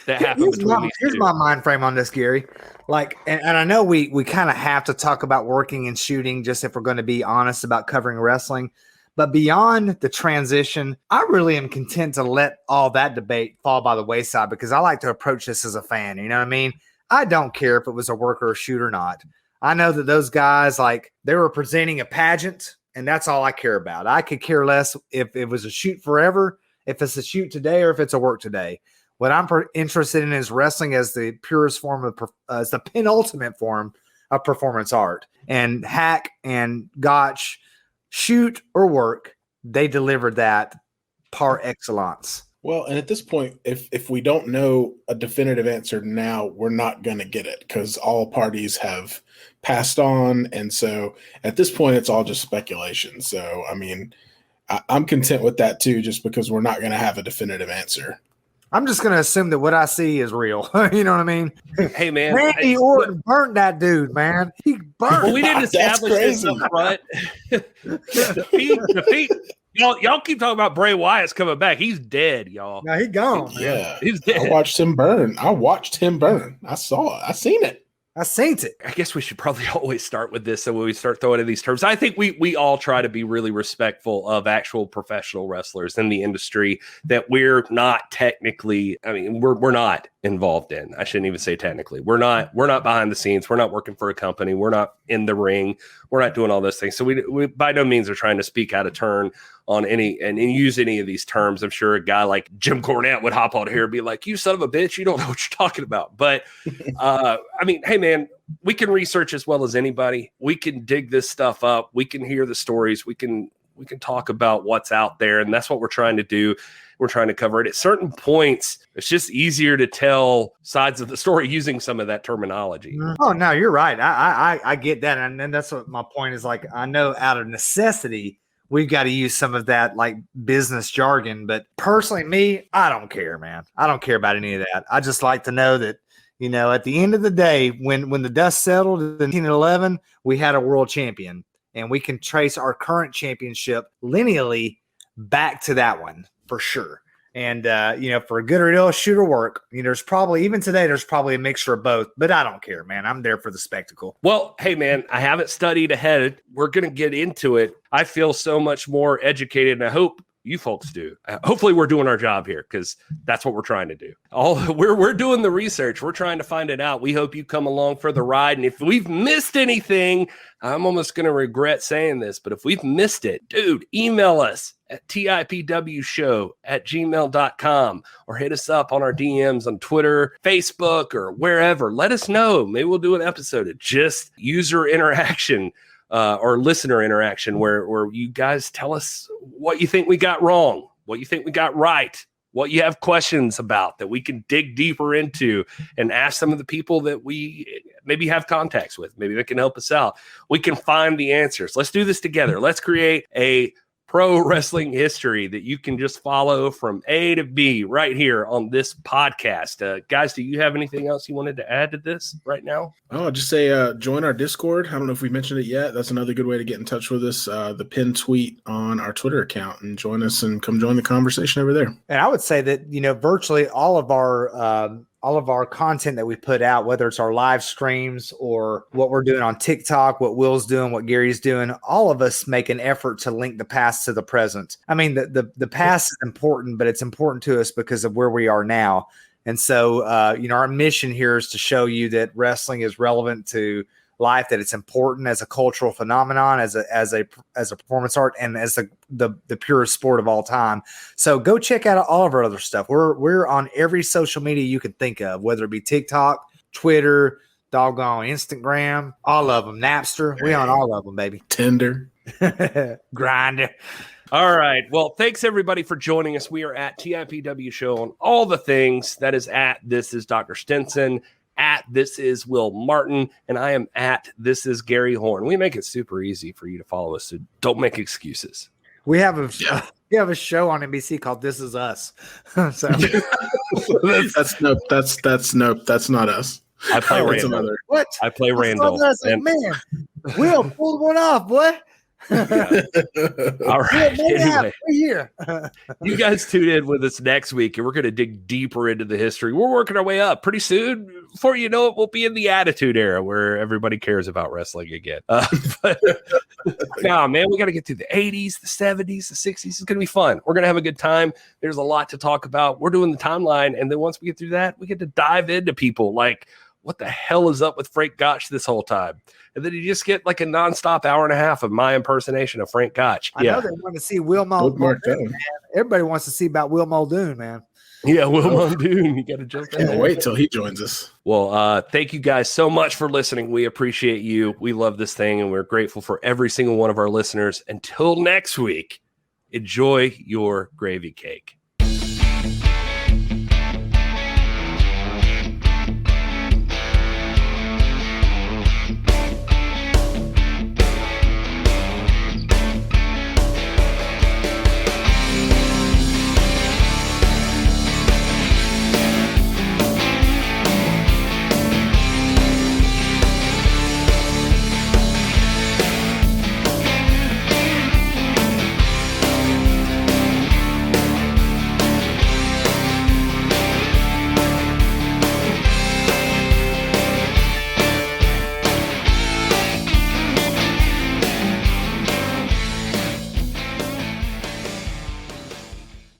that happen between these here's two. my mind frame on this, Gary. Like, and I know we kind of have to talk about working and shooting just if we're going to be honest about covering wrestling. But beyond the transition, I really am content to let all that debate fall by the wayside because I like to approach this as a fan. You know what I mean? I don't care if it was a work or a shoot or not. I know that those guys, like, they were presenting a pageant, and that's all I care about. I could care less if it was a shoot forever, if it's a shoot today, or if it's a work today. What I'm interested in is wrestling as the purest form of, as the penultimate form of performance art. And Hack and Gotch, shoot or work, they delivered that par excellence. Well, and at this point, if we don't know a definitive answer now, we're not going to get it because all parties have passed on. And so at this point, it's all just speculation. So, I mean, I'm content with that too, just because we're not going to have a definitive answer. I'm just going to assume that what I see is real. You know what I I mean? Hey, man. Randy Orton burnt that dude, man. He burnt. Well, we didn't establish this up front. Defeat. Y'all keep talking about Bray Wyatt's coming back. He's dead, y'all. No, he gone. Yeah. He's dead. I watched him burn. I saw it. I seen it. I seen it. I guess we should probably always start with this. So when we start throwing in these terms, I think we all try to be really respectful of actual professional wrestlers in the industry that we're not technically, I mean, we're not involved in. I shouldn't even say technically. We're not behind the scenes. We're not working for a company. We're not in the ring. We're not doing all those things. So we by no means are trying to speak out of turn on any and use any of these terms. I'm sure a guy like Jim Cornette would hop on here and be like, "You son of a bitch, you don't know what you're talking about." But I mean, hey man, we can research as well as anybody. We can dig this stuff up. We can hear the stories. We can talk about what's out there, and that's what we're trying to do. We're trying to cover it. At certain points, it's just easier to tell sides of the story using some of that terminology. Oh no, you're right. I get that, and that's what my point is. Like, I know out of necessity, we've got to use some of that like business jargon. But personally, me, I don't care, man. I don't care about any of that. I just like to know that, you know, at the end of the day, when the dust settled in 1911, we had a world champion, and we can trace our current championship lineally back to that one for sure. And, you know, for a good or ill, shoot or work, you know, there's probably, even today, there's probably a mixture of both, but I don't care, man. I'm there for the spectacle. Well, hey, man, I haven't studied ahead. We're going to get into it. I feel so much more educated, and I hope you folks do. Hopefully we're doing our job here because that's what we're trying to do. We're doing the research. We're trying to find it out. We hope you come along for the ride. And if we've missed anything, I'm almost going to regret saying this, but if we've missed it, dude, email us at tipwshow@gmail.com or hit us up on our DMs on Twitter, Facebook, or wherever. Let us know. Maybe we'll do an episode of just user interaction or listener interaction where you guys tell us what you think we got wrong, what you think we got right, what you have questions about that we can dig deeper into and ask some of the people that we maybe have contacts with. Maybe they can help us out. We can find the answers. Let's do this together. Let's create a pro wrestling history that you can just follow from A to B right here on this podcast. Guys, do you have anything else you wanted to add to this right now? Oh, just say join our Discord. I don't know if we mentioned it yet. That's another good way to get in touch with us. The pinned tweet on our Twitter account, and join us and come join the conversation over there. And I would say that, you know, virtually all of our content that we put out, whether it's our live streams or what we're doing on TikTok, what Will's doing, what Gary's doing, all of us make an effort to link the past to the present. I mean, the past is important, but it's important to us because of where we are now. And so, you know, our mission here is to show you that wrestling is relevant to life, that it's important as a cultural phenomenon, as a performance art, and as the purest sport of all time. So go check out all of our other stuff. We're on every social media you can think of, whether it be TikTok, Twitter, doggone Instagram, all of them, Napster. We on all of them, baby. Tinder, Grindr. All right. Well, thanks everybody for joining us. We are at TIPW Show on all the things. That is at This Is Dr. Stinson, at This Is Will Martin, and I am at This Is Gary Horn. We make it super easy for you to follow us, so don't make excuses. We have a show on NBC called This Is Us. So that's not us. I play Randall. What? I play Randall. Man, Will pulled one off, boy. Yeah. All right. Anyway, we're here. you guys tune in with us next week, and we're going to dig deeper into the history. We're working our way up. Pretty soon, before you know it, we'll be in the Attitude Era where everybody cares about wrestling again. But no, man, we got to get through the 80s, the 70s, the 60s. It's going to be fun. We're going to have a good time. There's a lot to talk about. We're doing the timeline, and then once we get through that, we get to dive into people like, what the hell is up with Frank Gotch this whole time? And then you just get like a nonstop hour and a half of my impersonation of Frank Gotch. I know they want to see Will Muldoon. Everybody wants to see about Will Muldoon, man. Yeah, Will Muldoon. You got to jump in. Can't wait till he joins us. Well, thank you guys so much for listening. We appreciate you. We love this thing, and we're grateful for every single one of our listeners. Until next week, enjoy your gravy cake.